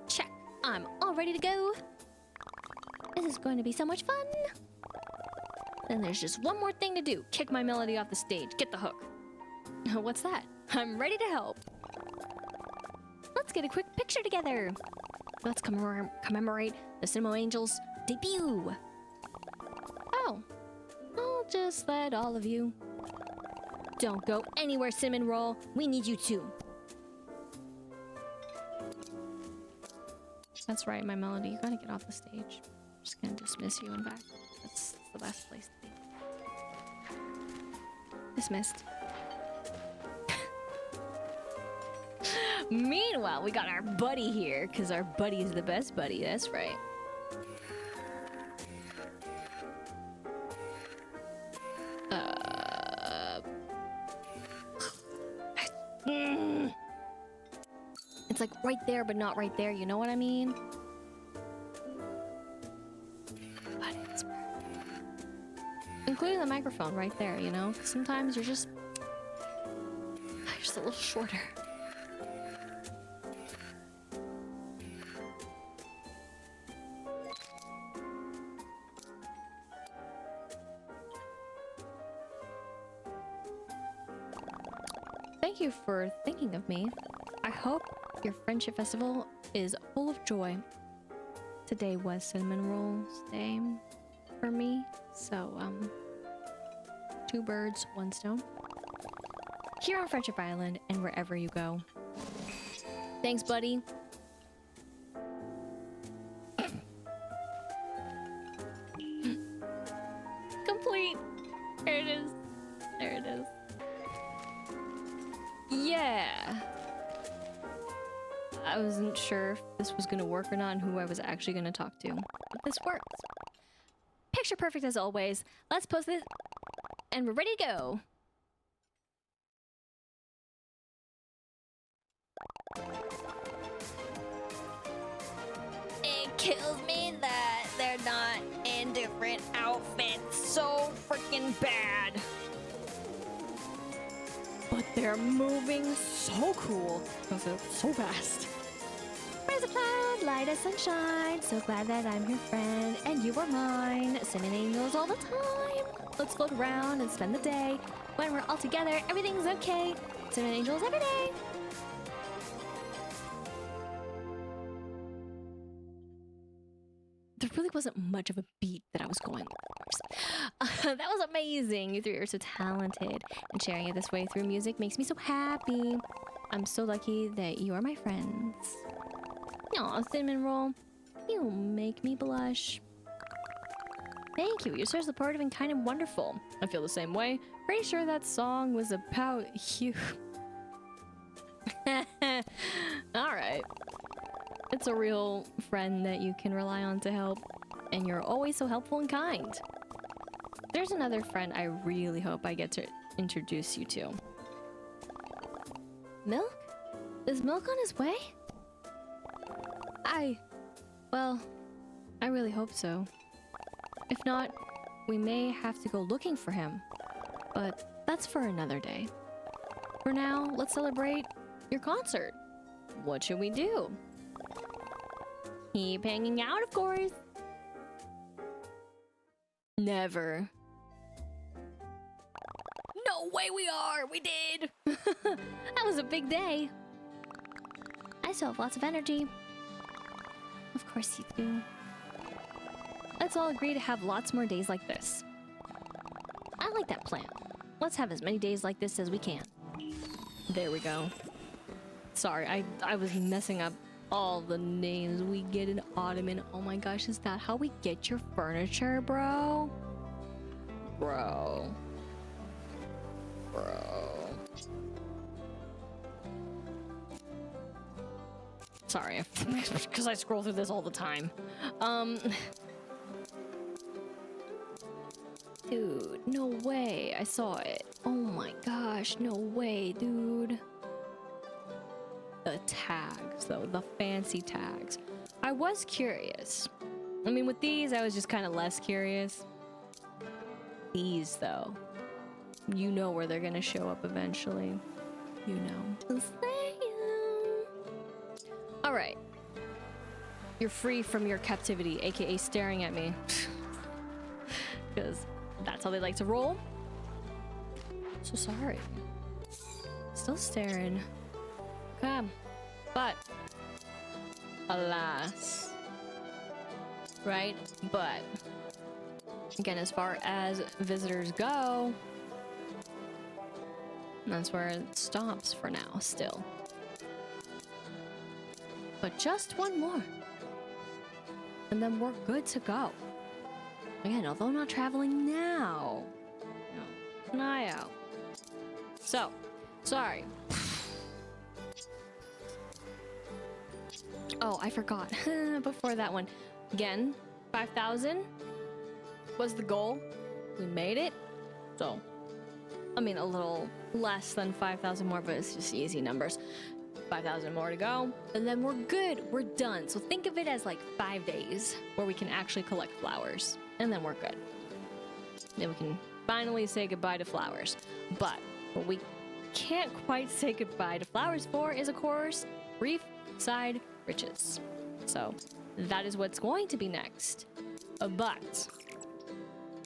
Check. I'm all ready to go. This is going to be so much fun. Then there's just one more thing to do. Kick my melody off the stage. Get the hook. What's that? I'm ready to help. Let's get a quick picture together. Let's commemorate the Cinnamoroll Angels' debut. Oh. I'll just let all of you. Don't go anywhere, Cinnamoroll. We need you too. That's right, my melody. You gotta get off the stage. I'm just gonna dismiss you and back. That's the best place to be. Dismissed. Meanwhile, we got our buddy here, because our buddy is the best buddy. That's right. It's like right there, but not right there. You know what I mean? But it's including the microphone right there, you know? Sometimes you're just a little shorter. Thank you for thinking of me. I hope your friendship festival is full of joy. Today was Cinnamoroll's day for me, so two birds, one stone. Here on Friendship Island and wherever you go. Thanks, buddy. Complete. There it is. There it is. Yeah. I wasn't sure if this was gonna work or not and who I was actually gonna talk to. But this works. Picture perfect as always. Let's post this and we're ready to go. It kills me that they're not in different outfits. So freaking bad. But they're moving so cool. So fast. Raise a cloud, light as sunshine. So glad that I'm your friend and you are mine. Cinnamon angels all the time. Let's float around and spend the day. When we're all together, everything's okay. Cinnamon angels every day. There really wasn't much of a beat that I was going for. That was amazing. You three are so talented. And sharing it this way through music makes me so happy. I'm so lucky that you are my friends. Aw, Cinnamoroll, you make me blush. Thank you. You're so supportive and kind and wonderful. I feel the same way. Pretty sure that song was about you. Alright. It's a real friend that you can rely on to help. And you're always so helpful and kind. There's another friend I really hope I get to introduce you to. Milk? Is Milk on his way? Well, I really hope so. If not, we may have to go looking for him. But that's for another day. For now, let's celebrate your concert. What should we do? Keep hanging out, of course. Never. No way we are! We did! That was a big day. I still have lots of energy. Of course you do. Let's all agree to have lots more days like this. I like that plan. Let's have as many days like this as we can. There we go. Sorry, I was messing up all the names. We get an ottoman. Oh my gosh, is that how we get your furniture, bro? Bro. Sorry, because I scroll through this all the time. Dude, no way. I saw it. Oh my gosh, no way, dude. The tags, though, the fancy tags. I was curious. I mean, with these, I was just kind of less curious. These, though. You know where they're gonna show up eventually. You know. Just saying. Alright. You're free from your captivity, aka staring at me. Because that's how they like to roll. So sorry. Still staring. Come. But alas. Right? But again, as far as visitors go, that's where it stops for now, still. But just one more. And then we're good to go. Again, although not traveling now. No, an eye out. So, sorry. Oh, I forgot. Before that one. Again, 5,000 was the goal. We made it. So, I mean, a little less than 5,000 more, but it's just easy numbers. 5,000 more to go, and then we're good. We're done. So think of it as like 5 days where we can actually collect flowers, and then we're good. Then we can finally say goodbye to flowers. But what we can't quite say goodbye to flowers for is, of course, Reefside riches. So that is what's going to be next. But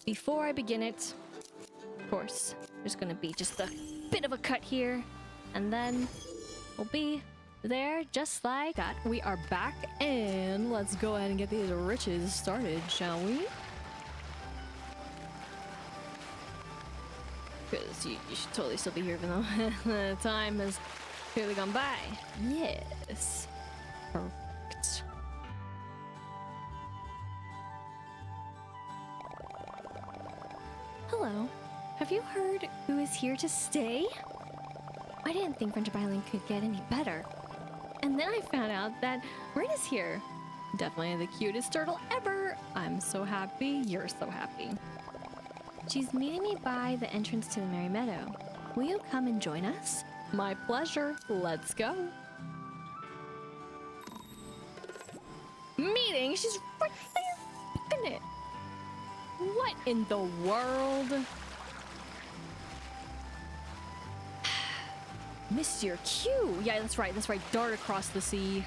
before I begin it, of course, there's going to be just a bit of a cut here, and then we'll be there just like that. We are back, and let's go ahead and get these riches started, shall we? Because you should totally still be here, even though the time has clearly gone by. Yes. Perfect. Hello. Have you heard who is here to stay? I didn't think Friendship Island could get any better. And then I found out that Rin is here. Definitely the cutest turtle ever. I'm so happy. You're so happy. She's meeting me by the entrance to the Merry Meadow. Will you come and join us? My pleasure. Let's go. meeting. She's right there fucking it. What in the world? Mr. Q. Yeah, that's right. That's right. Dart across the sea.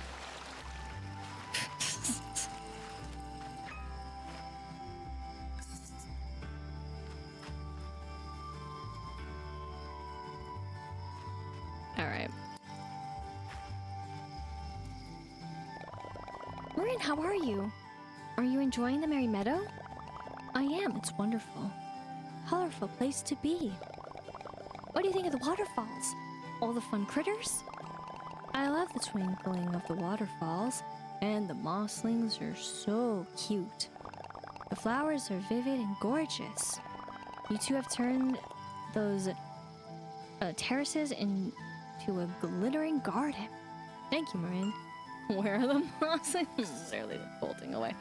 All right. Marin, how are you? Are you enjoying the Merry Meadow? I am. It's wonderful. Colorful place to be. What do you think of the waterfalls? All the fun critters? I love the twinkling of the waterfalls, and the mosslings are so cute. The flowers are vivid and gorgeous. You two have turned those terraces into a glittering garden. Thank you, Marin. Where are the mosslings? Literally bolting away.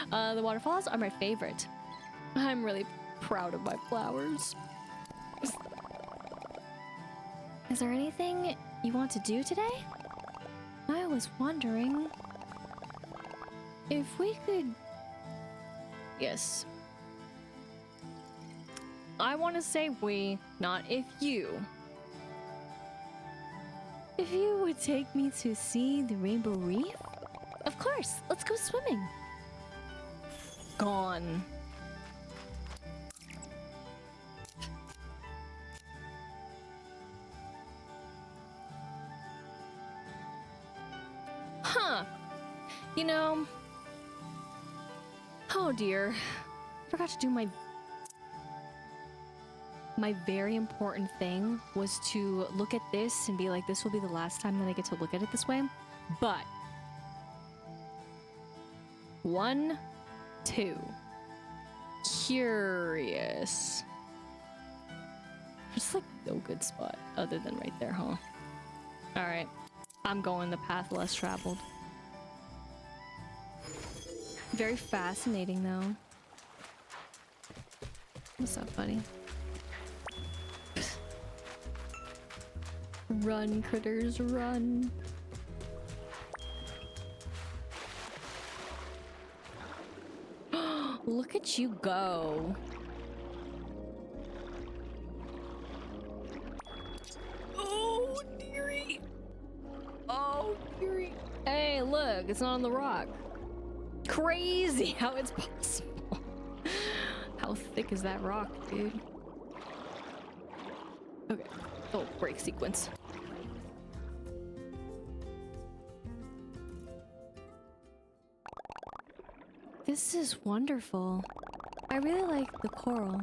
The waterfalls are my favorite. I'm really proud of my flowers. Is there anything you want to do today? I was wondering if we could... Yes. I want to say we, not if you. If you would take me to see the Rainbow Reef? Of course, let's go swimming. Gone. Huh. You know... Oh dear. Forgot to do my very important thing was to look at this and be like, this will be the last time that I get to look at it this way. But 1, 2. Curious. Just like no good spot other than right there, huh? Alright. I'm going the path less traveled. Very fascinating though. What's up, buddy? Run, critters, run. Look at you go. Oh, dearie. Oh, dearie. Hey, look, it's not on the rock. Crazy how it's possible. How thick is that rock, dude? Okay. Oh, break sequence. This is wonderful. I really like the coral.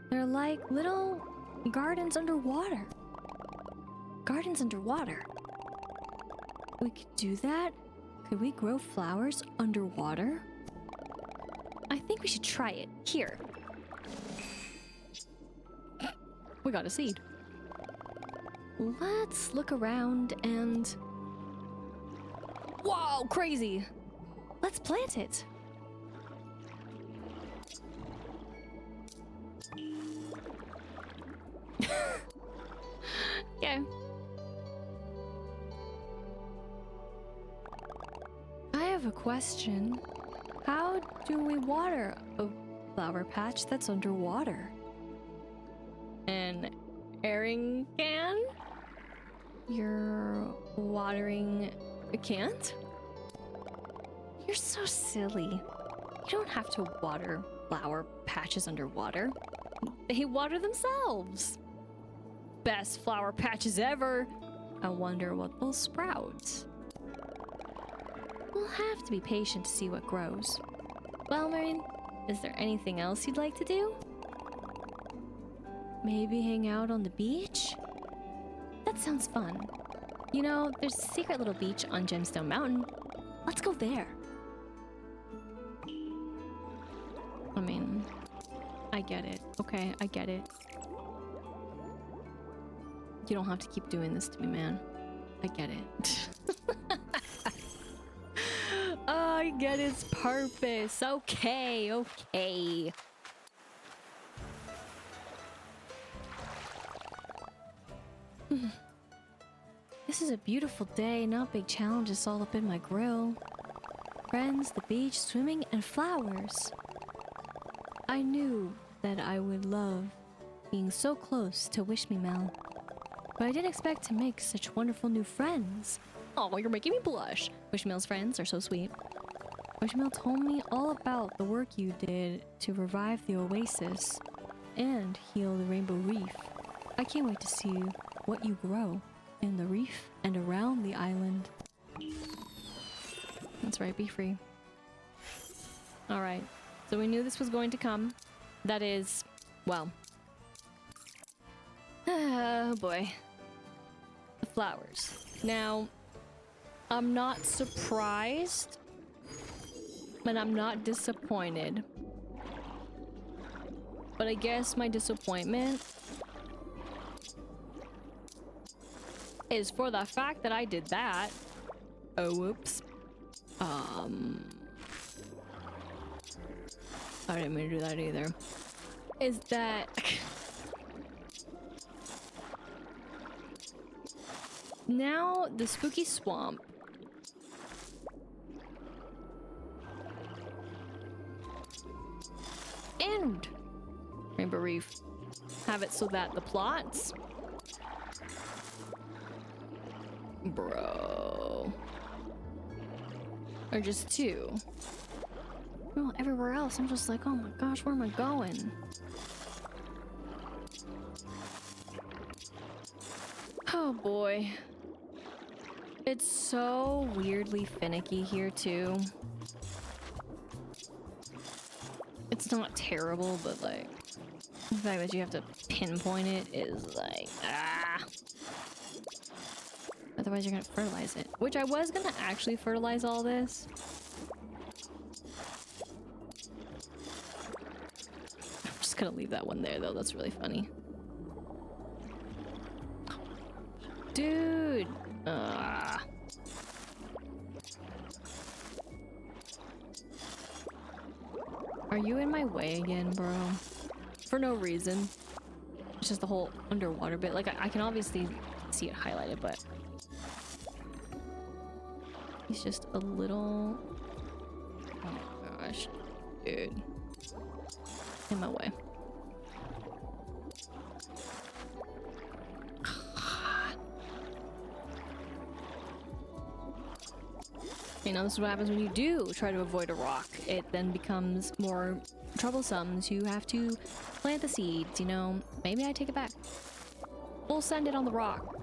They're like little gardens underwater. Gardens underwater. We could do that? Could we grow flowers underwater? I think we should try it. Here. We got a seed. Let's look around and... Whoa, crazy! Let's plant it. Yeah. I have a question. How do we water a flower patch that's underwater? An airing can? You're watering a can't? You're so silly. You don't have to water flower patches underwater. They water themselves. Best flower patches ever. I wonder what they'll sprout. We'll have to be patient to see what grows. Well, Marin, is there anything else you'd like to do? Maybe hang out on the beach? That sounds fun. You know, there's a secret little beach on Gemstone Mountain. Let's go there. I mean, I get it. Okay, I get it. You don't have to keep doing this to me, man. I get it. I get its purpose. Okay, okay. This is a beautiful day. Not big challenges all up in my grill. friends, the beach, swimming, and flowers. I knew that I would love being so close to Wish Me Mel, but I didn't expect to make such wonderful new friends. Oh, you're making me blush. Wish Me Mel's friends are so sweet. Wish Me Mel told me all about the work you did to revive the oasis and heal the Rainbow Reef. I can't wait to see what you grow in the reef and around the island. That's right, be free. Alright, so we knew this was going to come. That is, well... oh boy. The flowers. Now, I'm not surprised, but I'm not disappointed. But I guess my disappointment is for the fact that I did that. Oh, whoops. I didn't mean to do that either. Is that... now, the spooky swamp. And Rainbow Reef have it so that the plots... bro... are just two. Well, everywhere else, I'm just like, oh my gosh, where am I going? Oh boy. It's so weirdly finicky here too. It's not terrible, but like, the fact that you have to pinpoint it is like, ah. Otherwise you're gonna fertilize it. Which I was gonna actually fertilize all this. I'm just gonna leave that one there though, that's really funny. Dude! Are you in my way again, bro? For no reason. It's just the whole underwater bit. Like, I can obviously see it highlighted, but... he's just a little... oh my gosh. Dude. In my way. You know, this is what happens when you do try to avoid a rock. It then becomes more troublesome, so you have to plant the seeds, you know? Maybe I take it back. We'll send it on the rock.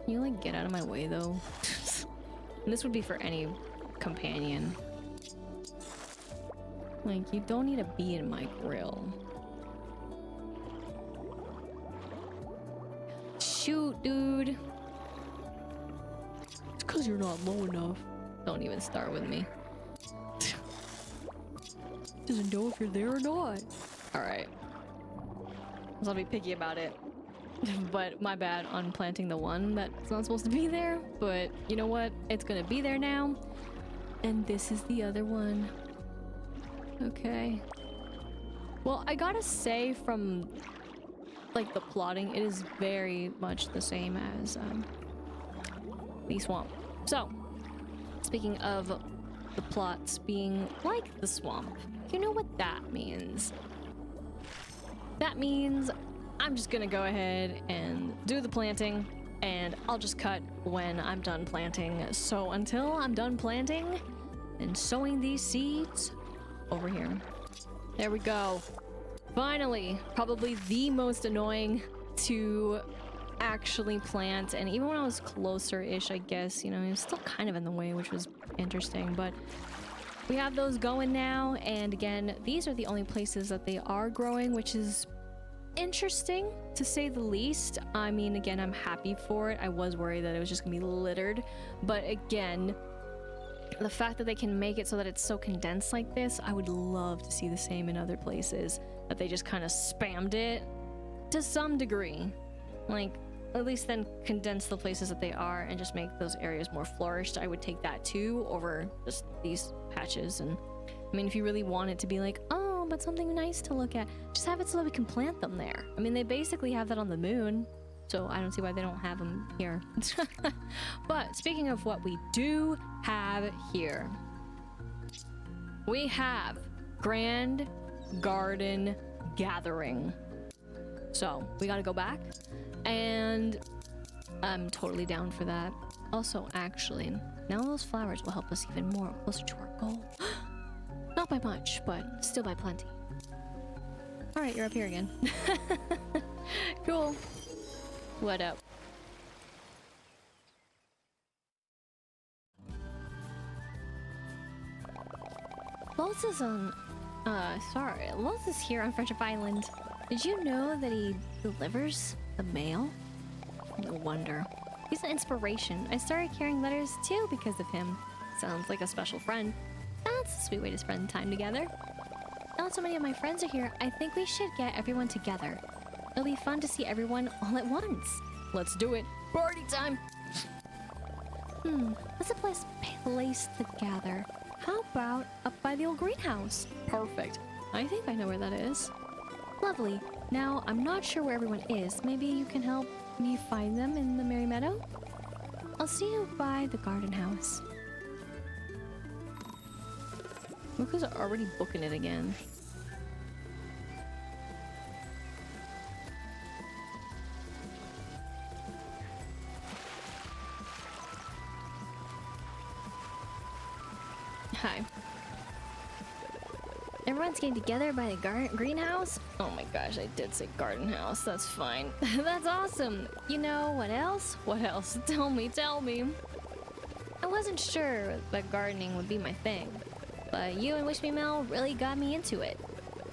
Can you, like, get out of my way, though? And this would be for any companion. Like, you don't need to be in my grill. Shoot, dude. It's because you're not low enough. Don't even start with me. Doesn't know if you're there or not. Alright. I'll be picky about it. But my bad on planting the one that's not supposed to be there. But you know what? It's gonna be there now. And this is the other one. Okay. Well, I gotta say from... like the plotting, it is very much the same as the swamp. So, speaking of the plots being like the swamp, you know what that means? That means I'm just gonna go ahead and do the planting, and I'll just cut when I'm done planting. So until I'm done planting and sowing these seeds over here. There we go. Finally, probably the most annoying to actually plant, and even when I was closer-ish, I guess, you know, it was still kind of in the way, which was interesting, but we have those going now, and again, these are the only places that they are growing, which is interesting, to say the least. I mean, again, I'm happy for it. I was worried that it was just gonna be littered, but again, the fact that they can make it so that it's so condensed like this, I would love to see the same in other places. That they just kind of spammed it to some degree. Like, at least then condense the places that they are and just make those areas more flourished. I would take that too over just these patches. And I mean, if you really want it to be like, oh, but something nice to look at, just have it so that we can plant them there. I mean, they basically have that on the moon. so I don't see why they don't have them here. But speaking of what we do have here, we have Grand Garden Gathering. So we gotta go back, and I'm totally down for that. Also, actually, now those flowers will help us even more closer to our goal. Not by much, but still by plenty. All right, you're up here again. Cool. What up? Lulz is on, sorry. Lulz is here on Friendship Island. Did you know that he delivers the mail? No wonder. He's an inspiration. I started carrying letters too because of him. Sounds like a special friend. That's a sweet way to spend time together. Now that so many of my friends are here, I think we should get everyone together. It'll be fun to see everyone all at once. Let's do it. Party time! What's a place to gather? How about up by the old greenhouse? Perfect. I think I know where that is. Lovely. Now, I'm not sure where everyone is. Maybe you can help me find them in the Merry Meadow? I'll see you by the garden house. Luca's already booking it again. Hi. Everyone's getting together by the greenhouse? Oh my gosh, I did say garden house. That's fine. That's awesome. You know what else? What else? Tell me, tell me. I wasn't sure that gardening would be my thing, but you and Wish Me Mel really got me into it.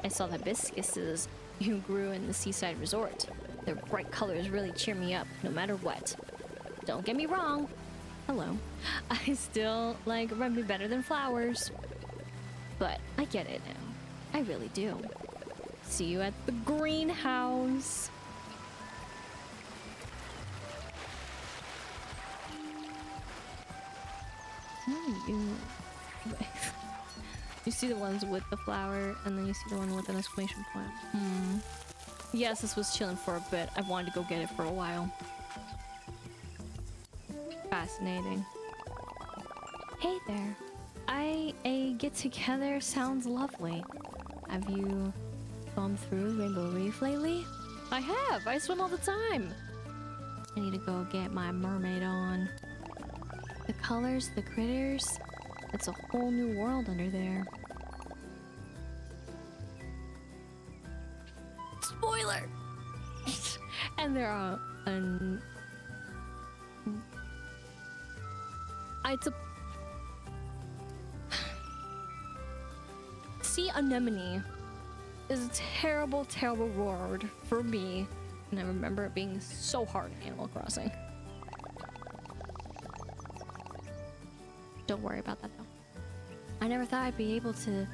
I saw the hibiscuses you grew in the seaside resort. Their bright colors really cheer me up, no matter what. Don't get me wrong. Hello. I still like rugby better than flowers. But I get it now. I really do. See you at the greenhouse. You see the ones with the flower, and then you see the one with an exclamation point. Yes, this was chilling for a bit. I wanted to go get it for a while. Fascinating. Hey there. A get-together sounds lovely. Have you gone through Rainbow Reef lately? I have. I swim all the time. I need to go get my mermaid on. The colors, the critters. It's a whole new world under there. Spoiler! And there are it's a sea anemone is a terrible, terrible word for me, and I remember it being so hard in Animal Crossing. Don't worry about that though. I never thought I'd be able to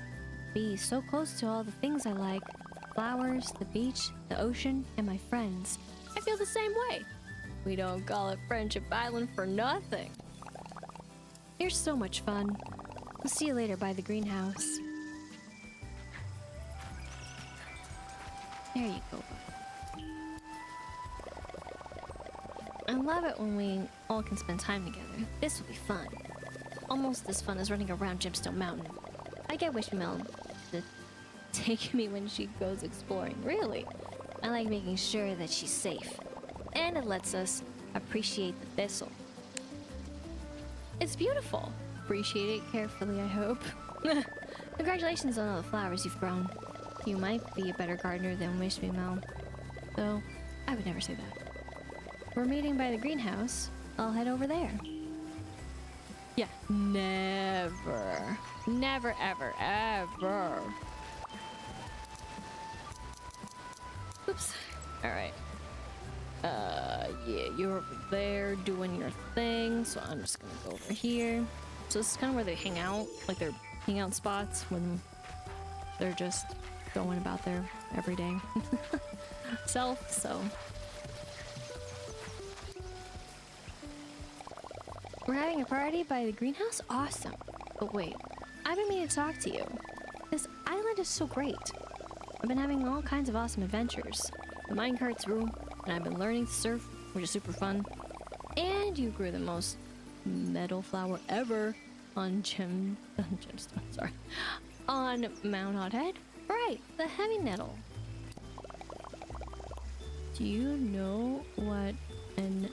be so close to all the things I like. Flowers, the beach, the ocean, and my friends. I feel the same way. We don't call it Friendship Island for nothing. You're so much fun. We'll see you later by the greenhouse. There you go, bud. I love it when we all can spend time together. This will be fun. Almost as fun as running around Gemstone Mountain. I get Wish Mel to take me when she goes exploring. Really? I like making sure that she's safe. And it lets us appreciate the thistle. It's beautiful. Appreciate it carefully, I hope. Congratulations on all the flowers you've grown. You might be a better gardener than Wish Me Mel. Though, I would never say that. We're meeting by the greenhouse. I'll head over there. Yeah, never. Never, ever, ever. Oops. Alright. Yeah, you're over there doing your thing, so I'm just gonna go over here. So this is kind of where they hang out, like their hangout spots when they're just going about their everyday self, so. We're having a party by the greenhouse? Awesome. But wait, I've been meaning to talk to you. This island is so great. I've been having all kinds of awesome adventures. The minecart's room, and I've been learning to surf which is super fun. And you grew the most metal flower ever on gemstone, sorry, on Mount Hothead. Right, the heavy nettle. Do you know what an...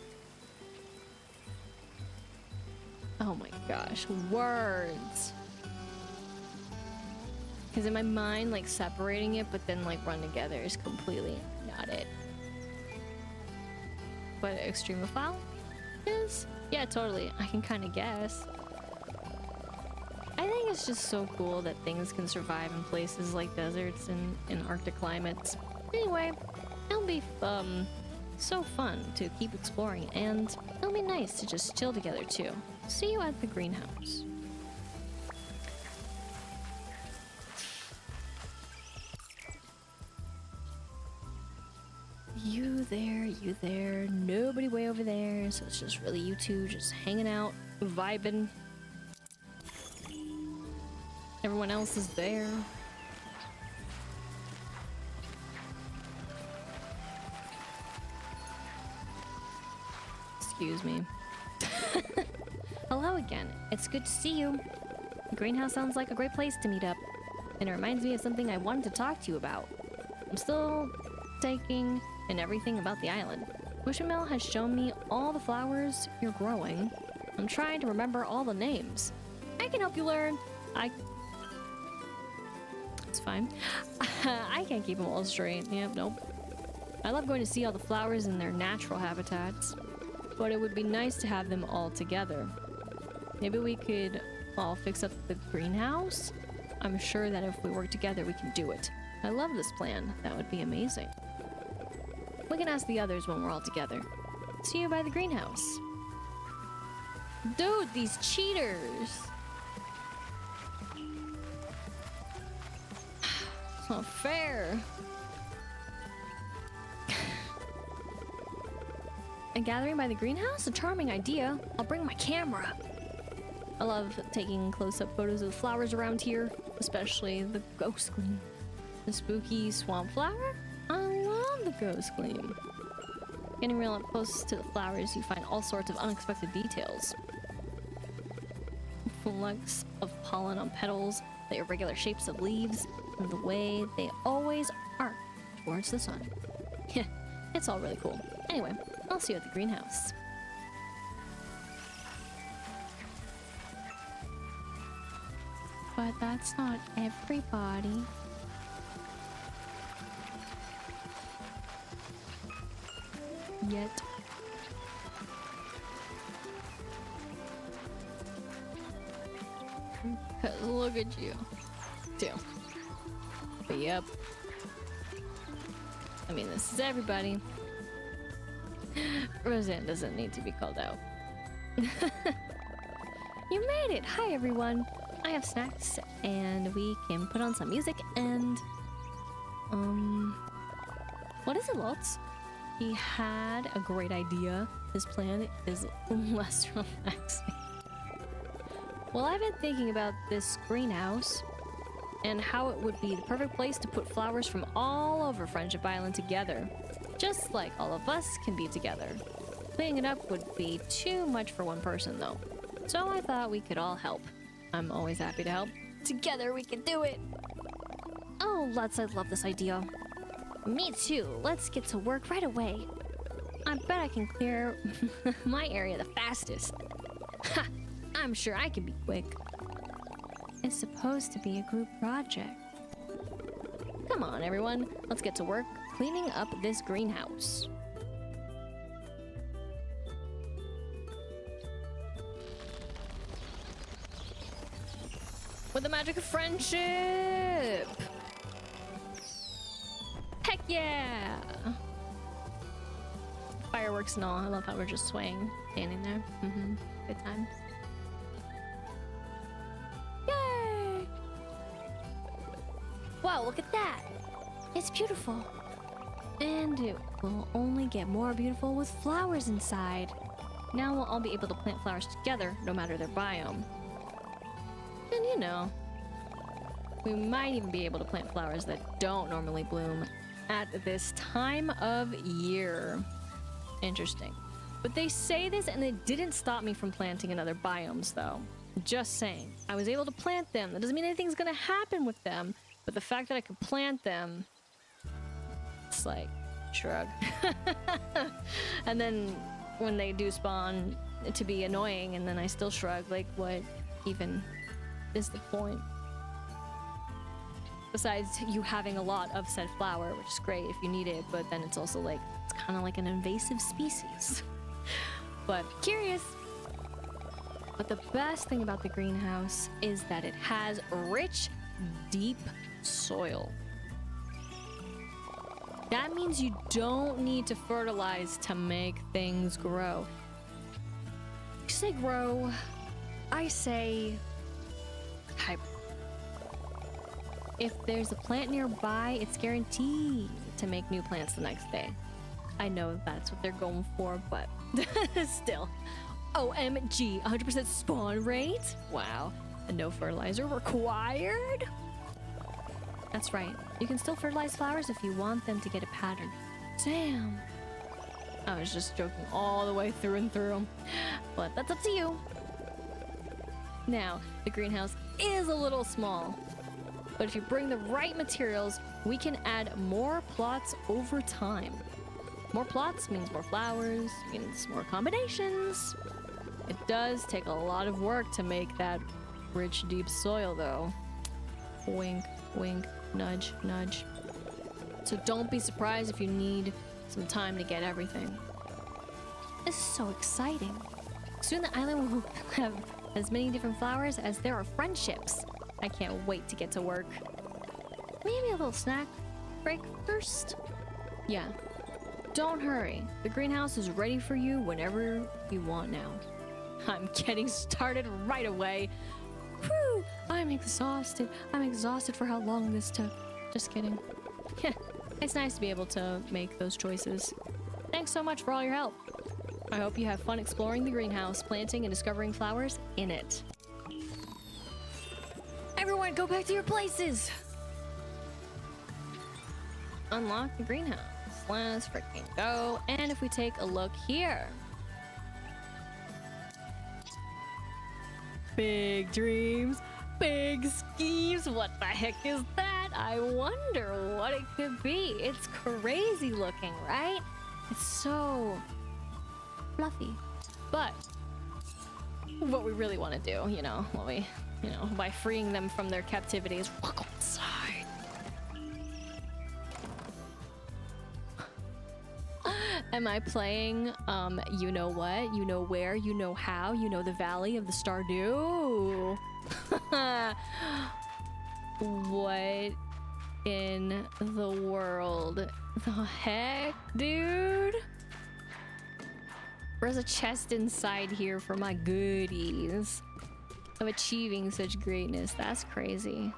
Oh my gosh, words. Because in my mind, like separating it, but then like run together is completely not it. What extremophile is? Yeah, totally. I can kind of guess. I think it's just so cool that things can survive in places like deserts and in Arctic climates. Anyway, it'll be so fun to keep exploring, and it'll be nice to just chill together too. See you at the greenhouse. You there, nobody way over there, so it's just really you two just hanging out, vibing. Everyone else is there. Excuse me. Hello again. It's good to see you. The greenhouse sounds like a great place to meet up, and it reminds me of something I wanted to talk to you about. I'm still taking in everything about the island. Bushamel has shown me all the flowers you're growing. I'm trying to remember all the names. I can help you learn. It's fine. I can't keep them all straight. Yep, nope. I love going to see all the flowers in their natural habitats, but it would be nice to have them all together. Maybe we could all fix up the greenhouse? I'm sure that if we work together, we can do it. I love this plan. That would be amazing. We can ask the others when we're all together. See you by the greenhouse. Dude, these cheaters! It's not fair. A gathering by the greenhouse? A charming idea. I'll bring my camera. I love taking close-up photos of the flowers around here, especially the ghost gleam. The spooky swamp flower? I love the ghost gleam. Getting real up close to the flowers, you find all sorts of unexpected details. Flecks of pollen on petals, the irregular shapes of leaves, and the way they always arc towards the sun. Yeah, it's all really cool. Anyway, I'll see you at the greenhouse. But that's not everybody. Yet. Cause look at you. Too. But yep. I mean, this is everybody. Roseanne doesn't need to be called out. You made it! Hi everyone! I have snacks and we can put on some music and... What is it, Lotz? He had a great idea. His plan is less relaxing. Well, I've been thinking about this greenhouse and how it would be the perfect place to put flowers from all over Friendship Island together. Just like all of us can be together. Cleaning it up would be too much for one person though. So I thought we could all help. I'm always happy to help. Together we can do it! Oh, Lutz, I love this idea. Me too. Let's get to work right away. I bet I can clear my area the fastest. Ha! I'm sure I can be quick. It's supposed to be a group project. Come on, everyone. Let's get to work cleaning up this greenhouse. With the magic of friendship! Heck yeah! Fireworks and all. I love how we're just swaying, standing there. Good times. Yay! Wow, look at that! It's beautiful. And it will only get more beautiful with flowers inside. Now we'll all be able to plant flowers together, no matter their biome. And you know, we might even be able to plant flowers that don't normally bloom at this time of year. Interesting. But they say this and it didn't stop me from planting in other biomes though. Just saying. I was able to plant them. That doesn't mean anything's gonna happen with them. But the fact that I could plant them, it's like, shrug. And then when they do spawn, to be annoying, and then I still shrug. Like, what even is the point? Besides you having a lot of said flower, which is great if you need it, but then it's also like, it's kind of like an invasive species. But curious. But the best thing about the greenhouse is that it has rich, deep soil. That means you don't need to fertilize to make things grow. You say grow, I say hybrid. If there's a plant nearby, it's guaranteed to make new plants the next day. I know that's what they're going for, but still. OMG, 100% spawn rate? Wow. And no fertilizer required? That's right. You can still fertilize flowers if you want them to get a pattern. Damn. I was just joking all the way through and through. But that's up to you. Now, the greenhouse is a little small. But if you bring the right materials, we can add more plots over time. More plots means more flowers, means more combinations. It does take a lot of work to make that rich, deep soil, though. Wink, wink, nudge, nudge. So don't be surprised if you need some time to get everything. This is so exciting. Soon the island will have as many different flowers as there are friendships. I can't wait to get to work. Maybe a little snack break first? Yeah. Don't hurry. The greenhouse is ready for you whenever you want now. I'm getting started right away. Whew! I'm exhausted. I'm exhausted for how long this took. Just kidding. It's nice to be able to make those choices. Thanks so much for all your help. I hope you have fun exploring the greenhouse, planting and discovering flowers in it. Everyone, go back to your places! Unlock the greenhouse. Let's freaking go. And if we take a look here. Big dreams, big schemes. What the heck is that? I wonder what it could be. It's crazy looking, right? It's so fluffy. But what we really want to do, by freeing them from their captivity is walk outside. Am I playing, you know what, you know where, you know how, you know the Valley of the Stardew? What in the world? The heck, dude? There's a chest inside here for my goodies of achieving such greatness. That's crazy.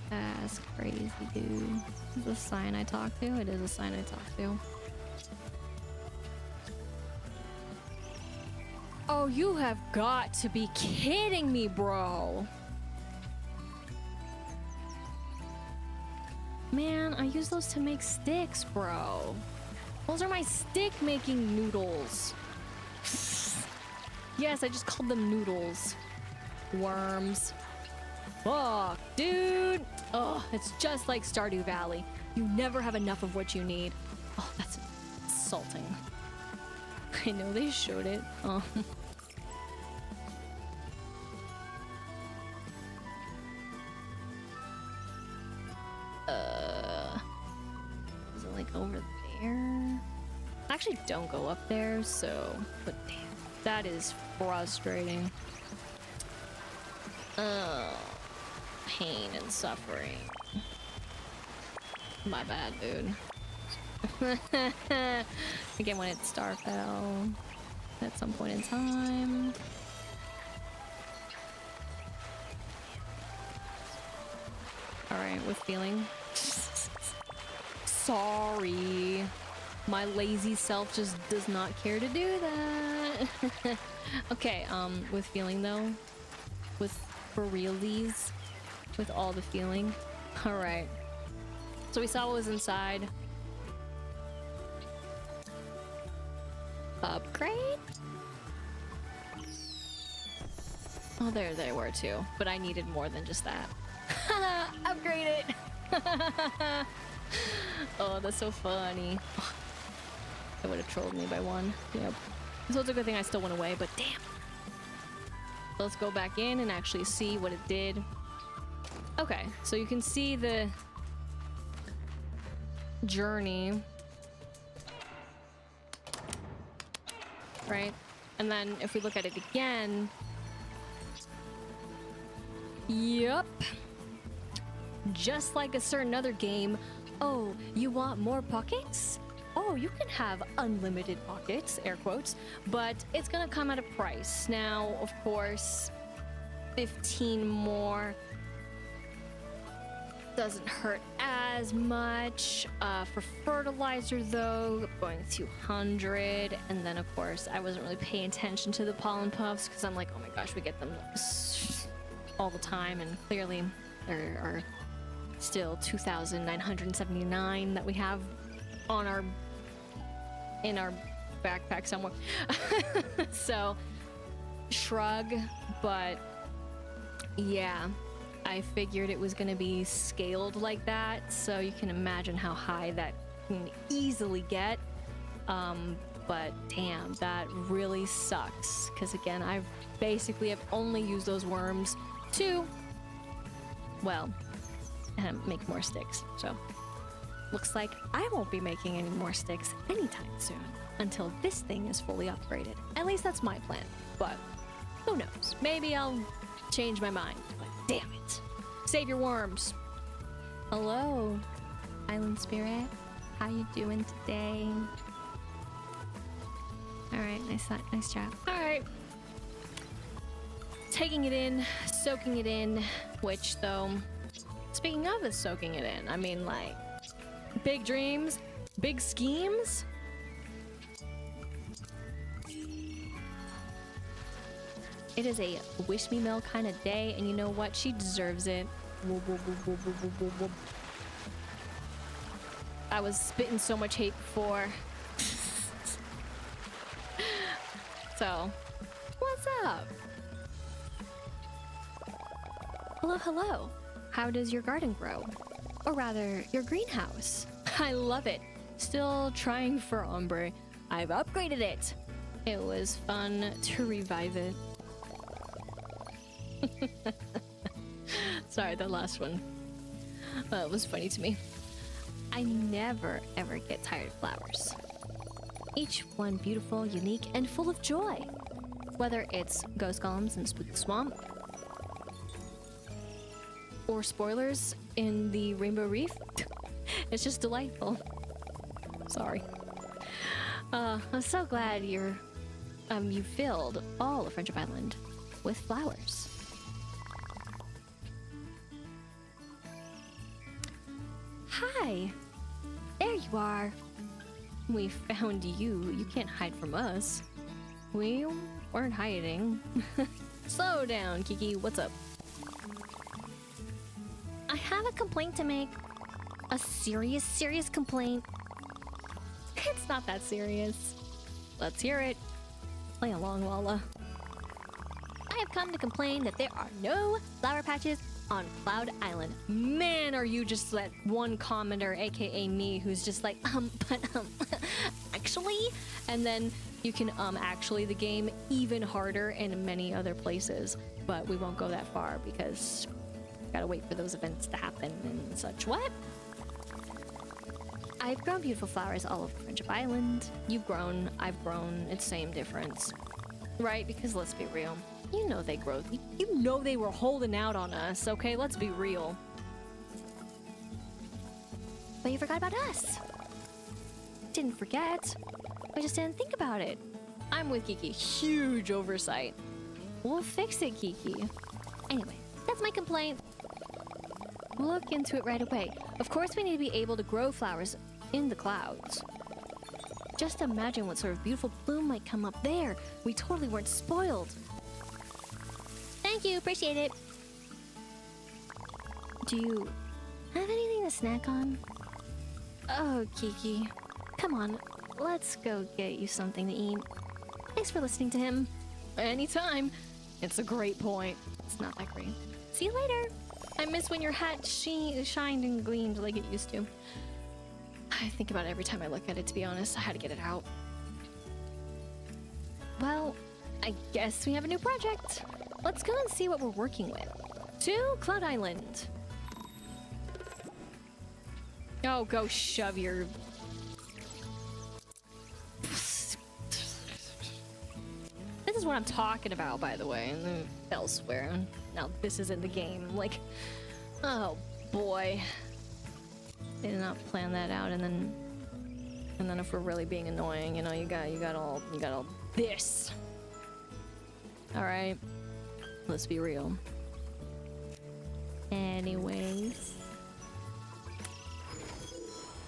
That's crazy, dude. Is this a sign I talk to? It is a sign I talk to. Oh, you have got to be kidding me, bro. Man, I use those to make sticks, bro. Those are my stick-making noodles. Yes, I just called them noodles. Worms. Fuck, dude. Oh, it's just like Stardew Valley. You never have enough of what you need. Oh, that's insulting. I know they showed it. Oh. Is it like over there? Actually, don't go up there, so... But damn, that is frustrating. Pain and suffering. My bad, dude. Again, when it's Starfell at some point in time. Alright, with feeling. Sorry. My lazy self just does not care to do that. Okay, with feeling though. For realsies. With all the feeling. Alright. So we saw what was inside. upgrade? Oh, there they were too. But I needed more than just that. Upgrade it! Oh, that's so funny. It would have trolled me by one. Yep. So it's a good thing I still went away, but damn. So let's go back in and actually see what it did. Okay, so you can see the journey. Right? And then if we look at it again. Yup. Just like a certain other game. Oh, you want more pockets? Oh, you can have unlimited pockets, air quotes, but it's gonna come at a price. Now, of course, 15 more doesn't hurt as much. For fertilizer, though, going 200. And then, of course, I wasn't really paying attention to the pollen puffs because I'm like, oh my gosh, we get them all the time. And clearly, there are still 2,979 that we have on in our backpack somewhere. So, shrug, but yeah. I figured it was gonna be scaled like that, so you can imagine how high that can easily get. But damn, that really sucks. Because again, I've only used those worms to, well, make more sticks. So looks like I won't be making any more sticks anytime soon until this thing is fully upgraded. At least that's my plan. But who knows? Maybe I'll change my mind. But damn it. Save your worms. Hello, Island Spirit. How you doing today? Alright, nice job. Alright. Taking it in, soaking it in, which though, speaking of is soaking it in, I mean like, big dreams, big schemes. It is a wish me well kind of day, and you know what? She deserves it. I was spitting so much hate before. So, what's up? Hello, hello. How does your garden grow? Or rather, your greenhouse. I love it. Still trying for ombre. I've upgraded it. It was fun to revive it. Sorry, that last one. It was funny to me. I never ever get tired of flowers. Each one beautiful, unique, and full of joy. Whether it's ghost golems in Spooky Swamp, or spoilers in the Rainbow Reef, it's just delightful. Sorry. I'm so glad you filled all of Friendship Island with flowers. Hi! There you are! We found you. You can't hide from us. We weren't hiding. Slow down, Kiki. What's up? I have a complaint to make. A serious complaint. It's not that serious. Let's hear it. Play along, Lala. I have come to complain that there are no flower patches on Cloud Island. Man, are you just that one commenter, aka me, who's just like, but actually? And then you can actually the game even harder in many other places. But we won't go that far because gotta wait for those events to happen and such. What? I've grown beautiful flowers all over Friendship Island. You've grown, I've grown. It's same difference. Right? Because let's be real. You know they grow. You know they were holding out on us, okay? Let's be real. But you forgot about us. Didn't forget. I just didn't think about it. I'm with Kiki. Huge oversight. We'll fix it, Kiki. Anyway, that's my complaint. We'll look into it right away. Of course, we need to be able to grow flowers in the clouds. Just imagine what sort of beautiful bloom might come up there. We totally weren't spoiled. Thank you, appreciate it. Do you have anything to snack on? Oh, Kiki. Come on, let's go get you something to eat. Thanks for listening to him. Anytime. It's a great point. It's not that great. See you later. I miss when your hat shined and gleamed like it used to. I think about it every time I look at it, to be honest. I had to get it out. Well, I guess we have a new project. Let's go and see what we're working with. To Cloud Island. Oh, go shove your... This is what I'm talking about, by the way, elsewhere. Now, this is in the game. Like, oh boy. They did not plan that out, and then if we're really being annoying, you know, you got all this. All right, let's be real. Anyways,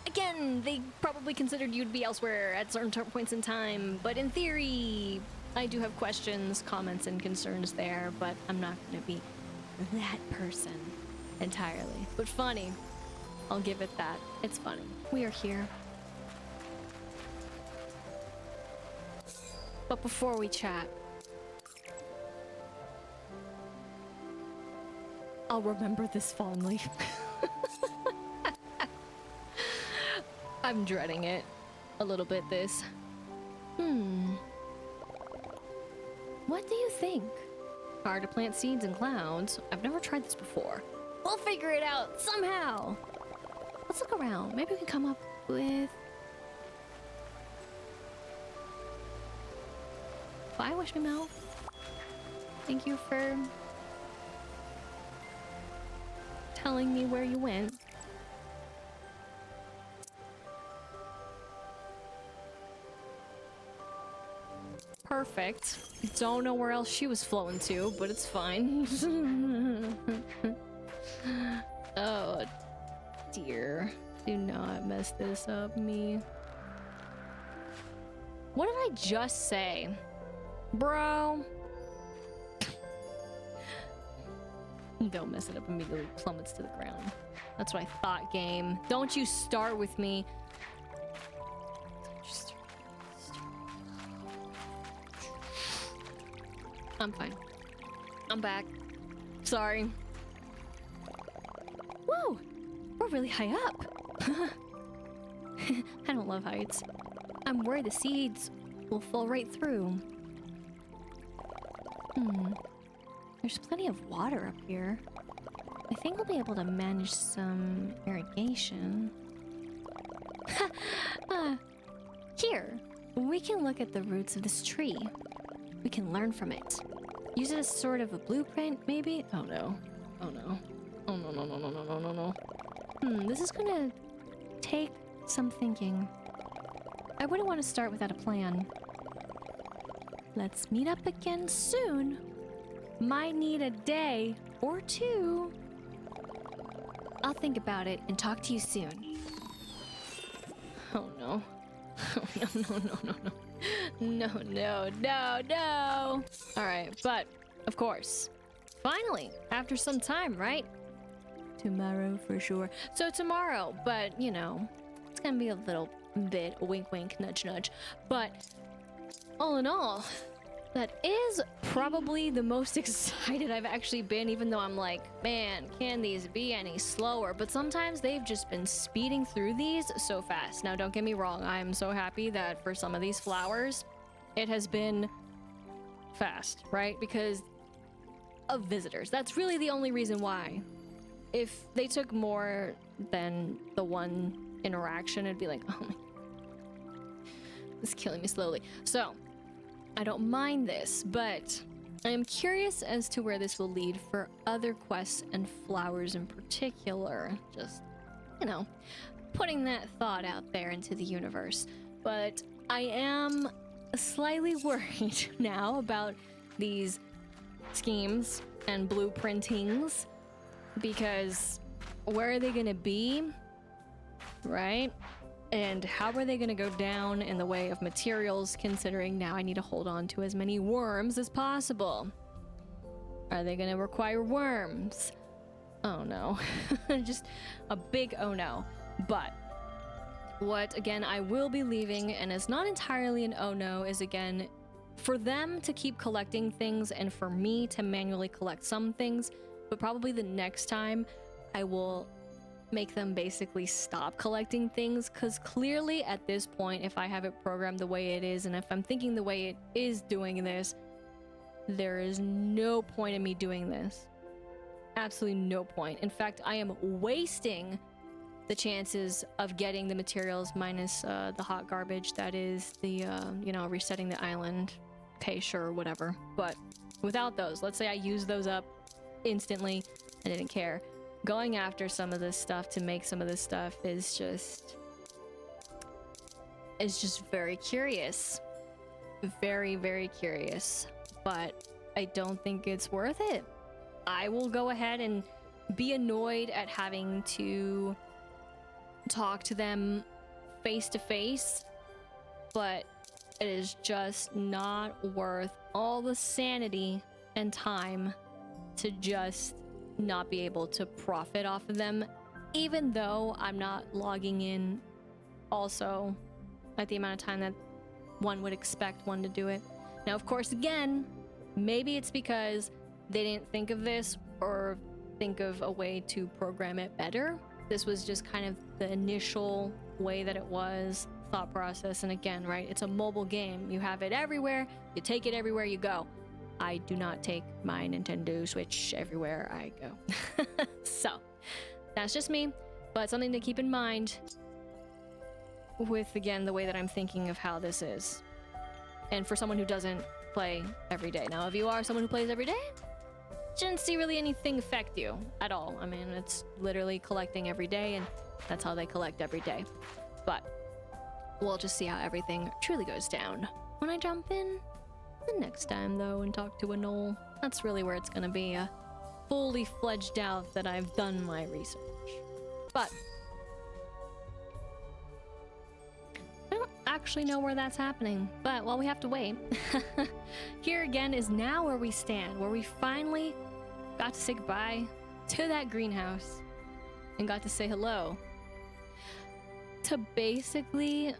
again, they probably considered you to be elsewhere at certain points in time, but in theory, I do have questions, comments, and concerns there, but I'm not gonna be that person entirely. But funny. I'll give it that. It's funny. We are here. But before we chat, I'll remember this fondly. I'm dreading it a little bit, this. What do you think? Hard to plant seeds in clouds. I've never tried this before. We'll figure it out somehow. Let's look around. Maybe we can come up with... Bye, Wish Me Mouth. Thank you for telling me where you went. Perfect. Don't know where else she was flowing to, but it's fine. Oh, dear. Do not mess this up, me. What did I just say? Bro. Don't mess it up, immediately plummets to the ground. That's what I thought, game. Don't you start with me. I'm fine. I'm back. Sorry. Whoa! We're really high up. I don't love heights. I'm worried the seeds will fall right through. There's plenty of water up here. I think we'll be able to manage some irrigation. Here, we can look at the roots of this tree. We can learn from it. Use it as sort of a blueprint, maybe? Oh no. Oh no. Oh no, no, no, no, no, no, no, no. This is gonna take some thinking. I wouldn't want to start without a plan. Let's meet up again soon. Might need a day or two. I'll think about it and talk to you soon. Oh no. Oh no, no, no, no, no. No, no, no, no. All right, but of course, finally, after some time, right? Tomorrow for sure. So tomorrow, but you know, it's gonna be a little bit a wink, wink, nudge, nudge. But all in all, that is probably the most excited I've actually been, even though I'm like, man, can these be any slower? But sometimes they've just been speeding through these so fast. Now, don't get me wrong. I'm so happy that for some of these flowers, it has been fast, right? Because of visitors. That's really the only reason why. If they took more than the one interaction, it'd be like, oh my, it's killing me slowly. So, I don't mind this, but I am curious as to where this will lead for other quests and flowers in particular. Just, you know, putting that thought out there into the universe. But I am slightly worried now about these schemes and blueprintings, because where are they gonna be, right? And how are they going to go down in the way of materials, considering now I need to hold on to as many worms as possible? Are they going to require worms? Oh no. Just a big oh no. But What, again, I will be leaving, and is not entirely an oh no, is again, for them to keep collecting things and for me to manually collect some things, but probably the next time I will make them basically stop collecting things, because clearly at this point, if I have it programmed the way it is, and if I'm thinking the way it is doing this, there is no point in me doing this. Absolutely no point. In fact, I am wasting the chances of getting the materials minus the hot garbage that is the, you know, resetting the island. Okay, sure, whatever. But without those, let's say I use those up instantly and didn't care. Going after some of this stuff to make some of this stuff is just very curious. Very, very curious. But I don't think it's worth it. I will go ahead and be annoyed at having to talk to them face to face, but it is just not worth all the sanity and time to just not be able to profit off of them, even though I'm not logging in also at the amount of time that one would expect one to do it. Now, of course, again, maybe it's because they didn't think of this or think of a way to program it better. This was just kind of the initial way that it was, thought process. And again, right, it's a mobile game. You have it everywhere. You take it everywhere you go. I do not take my Nintendo Switch everywhere I go. So that's just me, but something to keep in mind with, again, the way that I'm thinking of how this is. And for someone who doesn't play every day. Now, if you are someone who plays every day, shouldn't see really anything affect you at all. I mean, it's literally collecting every day, and that's how they collect every day. But we'll just see how everything truly goes down when I jump in the next time, though, and talk to a knoll. That's really where it's gonna be fully fledged out that I've done my research. But I don't actually know where that's happening, but while we have to wait, here again is now where we stand, where we finally got to say goodbye to that greenhouse and got to say hello to basically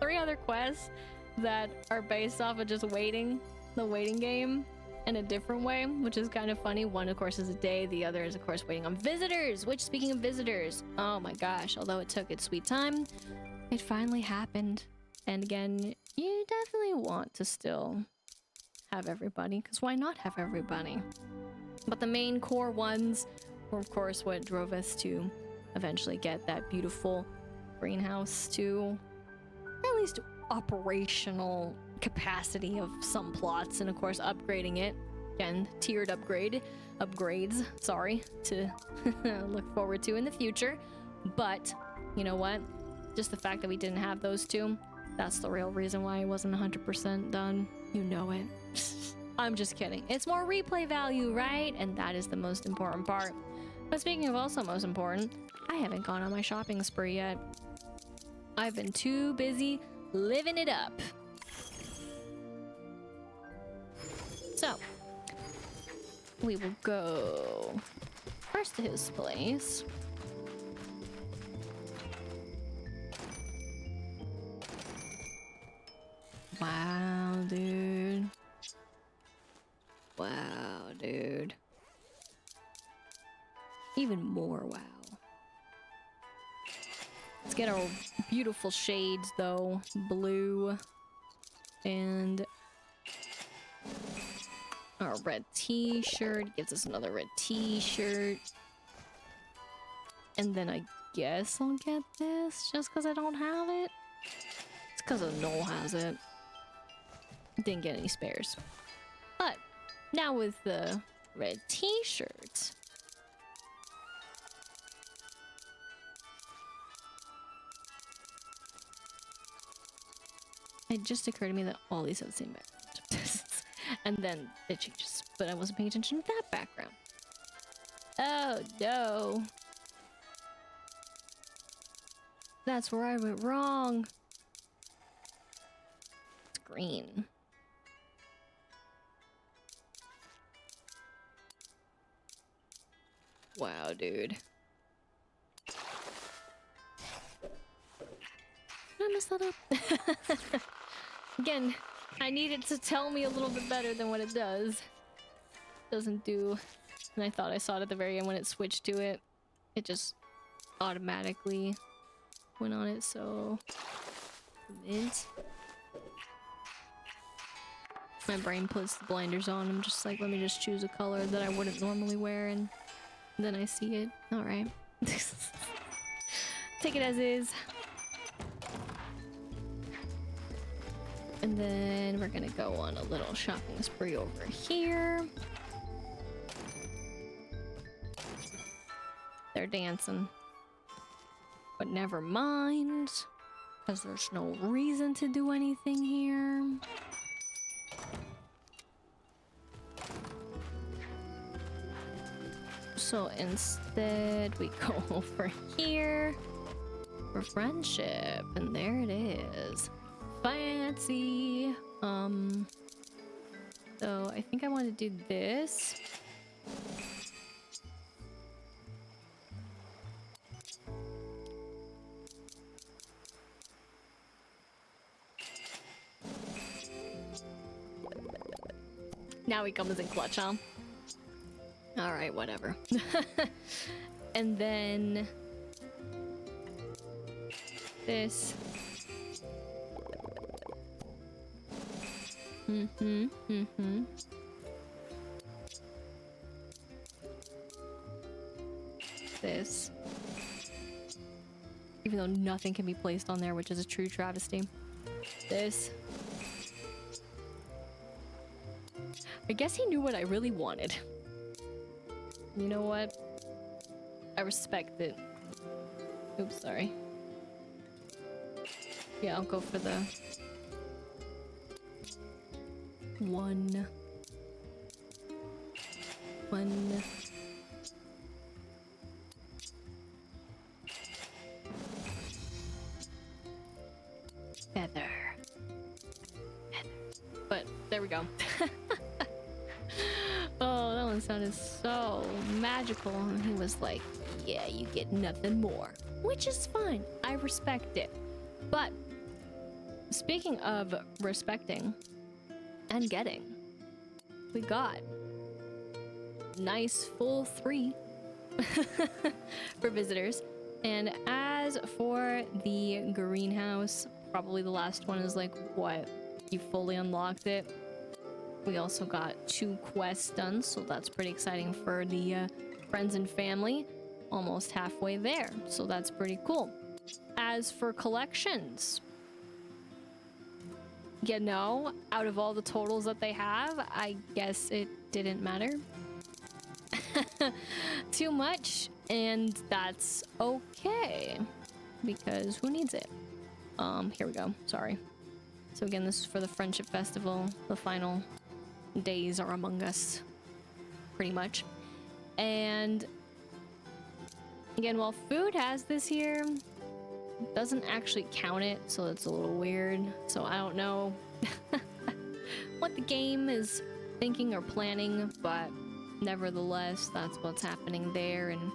3 other quests that are based off of just waiting, the waiting game, in a different way, which is kind of funny. One, of course, is a day. The other is, of course, waiting on visitors, which, speaking of visitors, oh my gosh, although it took its sweet time, it finally happened. And again, you definitely want to still have everybody, because why not have everybody? But the main core ones were, of course, what drove us to eventually get that beautiful greenhouse to at least operational capacity of some plots, and of course upgrading it. Again, tiered upgrades, sorry, to look forward to in the future. But you know what? Just the fact that we didn't have those two, that's the real reason why it wasn't 100% done. You know it. I'm just kidding. It's more replay value, right? And that is the most important part. But speaking of also most important, I haven't gone on my shopping spree yet. I've been too busy living it up. So, we will go first to his place. Wow, dude. Wow, dude. Even more wow. Let's get our beautiful shades, though. Blue. And our red t-shirt. Gives us another red t-shirt. And then I guess I'll get this just because I don't have it. It's because Noel has it. Didn't get any spares. But now with the red t-shirt, it just occurred to me that all these have the same background. And then it changes. But I wasn't paying attention to that background. Oh no. That's where I went wrong. It's green. Wow, dude. I mess that up? Again, I need it to tell me a little bit better than what it does. Doesn't do... And I thought I saw it at the very end when it switched to it. It just automatically went on it, so... Mint. My brain puts the blinders on. I'm just like, let me just choose a color that I wouldn't normally wear, and then I see it. Alright. Take it as is. And then we're gonna go on a little shopping spree over here. They're dancing. But never mind. Because there's no reason to do anything here. So instead we go over here for friendship, and there it is. Fancy. So I think I want to do this. Now he comes in clutch, huh? Alright, whatever. And then... this. This. Even though nothing can be placed on there, which is a true travesty. This. I guess he knew what I really wanted. You know what? I respect it. Oops, sorry. Yeah, I'll go for the... one feather. But there we go. Oh, that one sounded so magical. And he was like, yeah, you get nothing more. Which is fine. I respect it. But speaking of respecting and getting, we got nice full 3 for visitors. And as for the greenhouse, probably the last one is like, what? You fully unlocked it. We also got 2 quests done, so that's pretty exciting for the friends and family. Almost halfway there, so that's pretty cool. As for collections, you know, out of all the totals that they have, I guess it didn't matter too much, and that's okay, because who needs it? Here we go, sorry. So again, this is for the Friendship Festival. The final days are among us, pretty much. And again, while food has this here, it doesn't actually count it, so it's a little weird. So I don't know what the game is thinking or planning, but nevertheless, that's what's happening there. And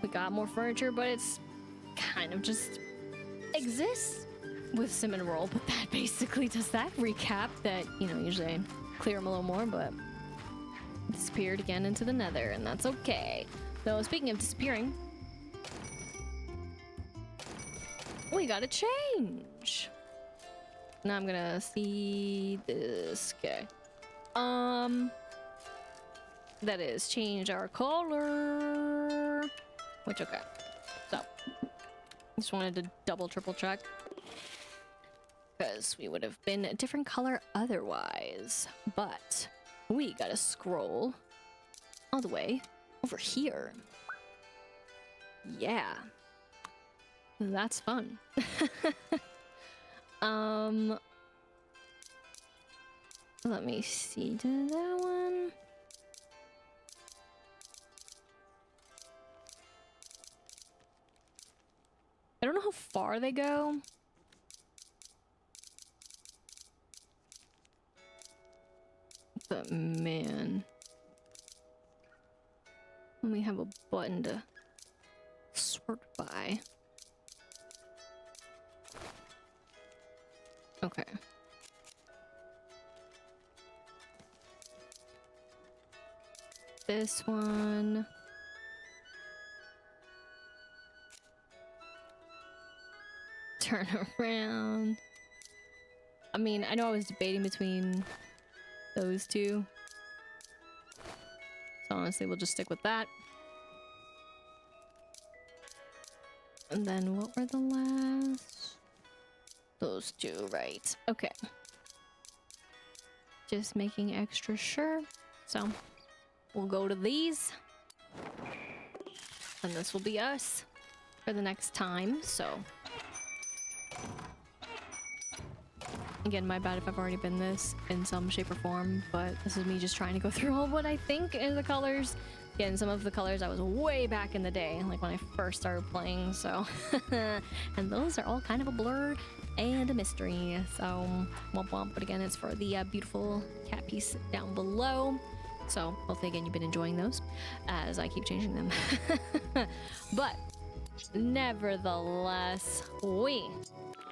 we got more furniture, but it's kind of just exists with Cinnamoroll. But that basically does that recap that, you know, usually I clear them a little more, but disappeared again into the nether, and that's okay. So speaking of disappearing, we got a change. Now I'm gonna see this guy. That is change our color. Which, okay. So just wanted to double triple check, because we would have been a different color otherwise. But we gotta scroll all the way over here. Yeah. That's fun. Let me see, to that one. I don't know how far they go. But man, we have a button to sort by. Okay. This one. Turn around. I mean, I know I was debating between those two. So honestly, we'll just stick with that. And then what were the last? Those two, right. Okay. Just making extra sure. So we'll go to these. And this will be us for the next time, so. Again, my bad if I've already been this in some shape or form, but this is me just trying to go through all what I think in the colors. Again, some of the colors I was way back in the day, like when I first started playing, so. And those are all kind of a blur and a mystery, so womp womp. But again, it's for the beautiful cat piece down below. So hopefully, again, you've been enjoying those as I keep changing them. But nevertheless, we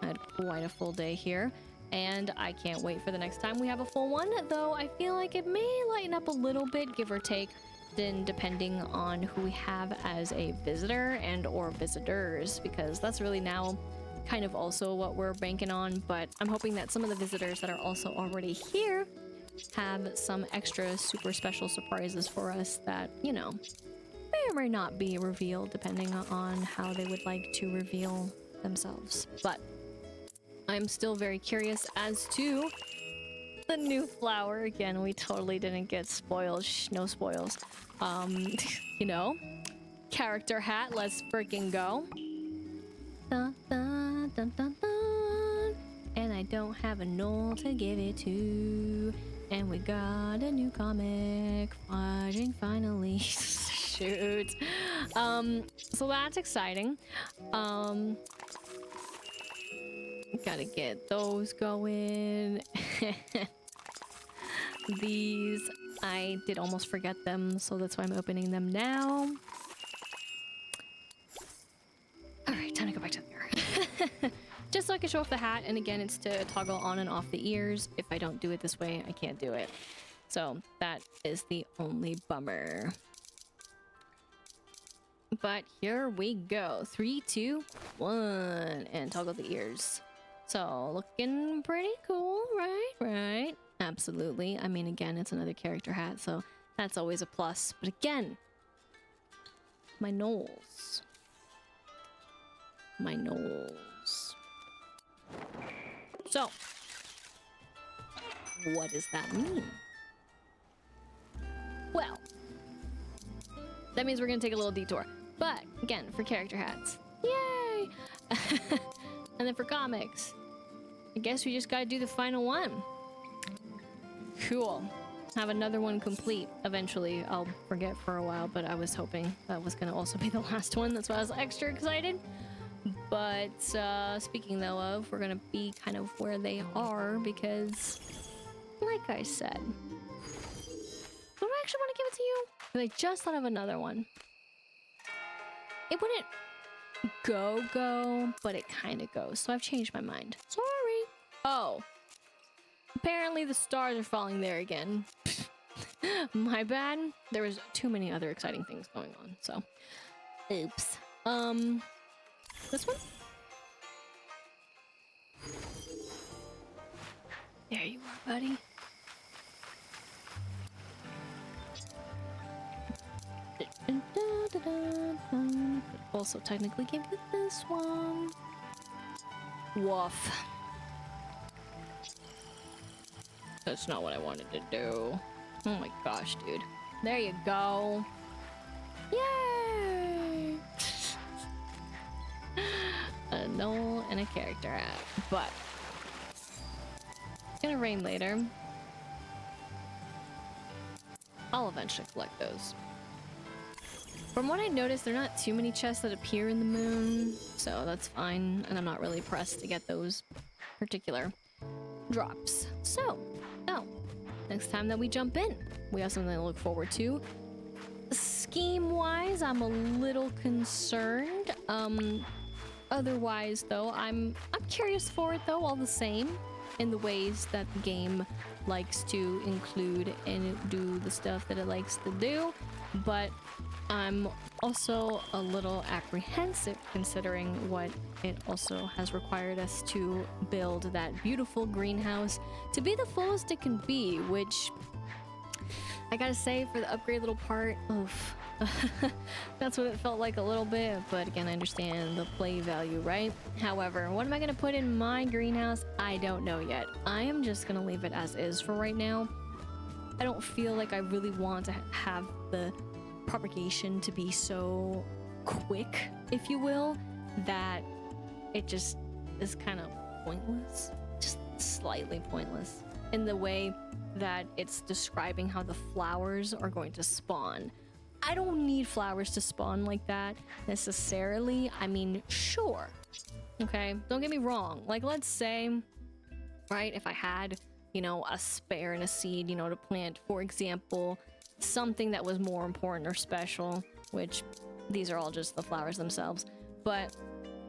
had quite a full day here. And I can't wait for the next time we have a full one, though I feel like it may lighten up a little bit, give or take, then depending on who we have as a visitor and or visitors, because that's really now kind of also what we're banking on. But I'm hoping that some of the visitors that are also already here have some extra super special surprises for us that, you know, may or may not be revealed depending on how they would like to reveal themselves. But I'm still very curious as to the new flower. Again, we totally didn't get spoiled. Shh, no spoils. You know, character hat, let's freaking go. Dun, dun, dun, dun, dun. And I don't have a knoll to give it to. And we got a new comic fighting finally. Shoot. So that's exciting. Gotta get those going. These, I did almost forget them, so that's why I'm opening them now. Alright, time to go back to the mirror. Just so I can show off the hat, and again, it's to toggle on and off the ears. If I don't do it this way, I can't do it. So that is the only bummer. But here we go. 3, 2, 1, and toggle the ears. So looking pretty cool, right? Right. Absolutely. I mean, again, it's another character hat, so that's always a plus. But again, my knolls. My knolls. So, what does that mean? Well, that means we're gonna take a little detour. But again, for character hats, yay! And then for comics, I guess we just gotta do the final one. Cool. Have another one complete eventually. I'll forget for a while, but I was hoping that was gonna also be the last one. That's why I was extra excited. But speaking though of, we're gonna be kind of where they are because, like I said, do I actually want to give it to you? I just thought of another one. It wouldn't go, but it kind of goes. So I've changed my mind. Sorry. Oh. Apparently the stars are falling there again. My bad. There was too many other exciting things going on, so. Oops. This one? There you are, buddy. Could also technically give you this one. Woof. That's not what I wanted to do. Oh my gosh, dude. There you go. Yay! A knoll and a character hat. But it's gonna rain later. I'll eventually collect those. From what I noticed, there are not too many chests that appear in the moon, so that's fine, and I'm not really pressed to get those particular drops. So, next time that we jump in, we have something to look forward to. Scheme-wise, I'm a little concerned. Otherwise, though, I'm curious for it, though, all the same. in the ways that the game likes to include and do the stuff that it likes to do, but I'm also a little apprehensive considering what it also has required us to build that beautiful greenhouse to be the fullest it can be, which I gotta say, for the upgrade little part, oof. That's what it felt like a little bit, but again, I understand the play value, right? However, what am I gonna put in my greenhouse? I don't know yet. I am just gonna leave it as is for right now. I don't feel like I really want to have the propagation to be so quick, if you will, that it just is kind of pointless, just slightly pointless in the way that it's describing how the flowers are going to spawn. I don't need flowers to spawn like that necessarily. I mean, sure. Okay, don't get me wrong. Like, let's say, right, if I had, you know, a spare and a seed, you know, to plant, for example, something that was more important or special, which these are all just the flowers themselves. But,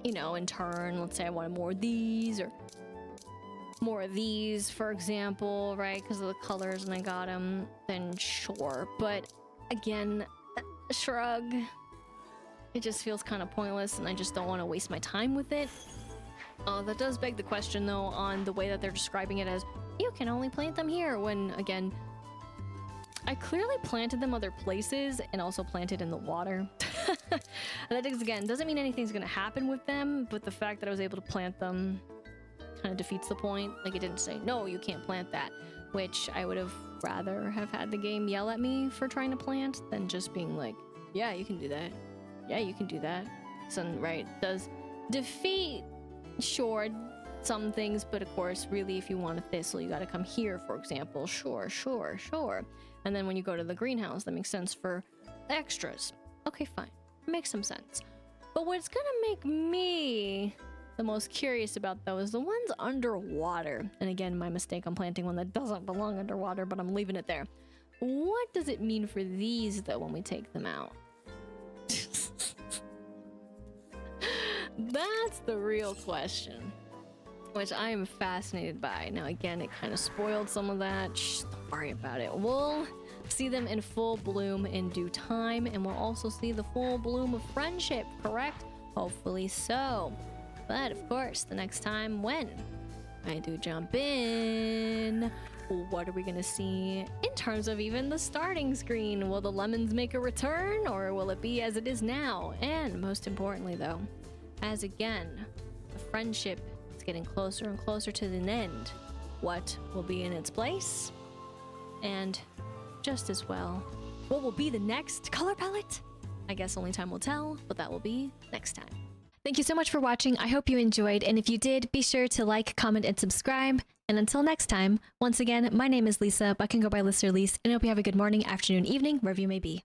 you know, in turn, let's say I wanted more of these or more of these, for example, right, because of the colors and I got them, then sure. But again, shrug. It just feels kind of pointless and I just don't want to waste my time with it. That does beg the question though on the way that they're describing it as you can only plant them here, when again I clearly planted them other places and also planted in the water. That again doesn't mean anything's gonna happen with them, but the fact that I was able to plant them kind of defeats the point. Like, it didn't say no, you can't plant that, which I would have rather have had the game yell at me for trying to plant than just being like, yeah, you can do that. Yeah, you can do that. So, right, does defeat, sure, some things, but of course, really, if you want a thistle, you got to come here, for example. Sure. And then when you go to the greenhouse, that makes sense for extras. Okay, fine. Makes some sense. But what's gonna make me the most curious about though is the ones underwater. And again, my mistake on planting one that doesn't belong underwater, but I'm leaving it there. What does it mean for these though when we take them out? That's the real question, which I am fascinated by. Now again, it kind of spoiled some of that. Shh, don't worry about it. We'll see them in full bloom in due time, and we'll also see the full bloom of friendship, correct? Hopefully so. But of course, the next time when I do jump in, what are we gonna see in terms of even the starting screen? Will the lemons make a return, or will it be as it is now? And most importantly though, as again, the friendship is getting closer and closer to the end, what will be in its place? And just as well, what will be the next color palette? I guess only time will tell, but that will be next time. Thank you so much for watching. I hope you enjoyed, and if you did, be sure to like, comment, and subscribe. And until next time, once again, my name is Lisa, but I can go by Lister Lise, and I hope you have a good morning, afternoon, evening, wherever you may be.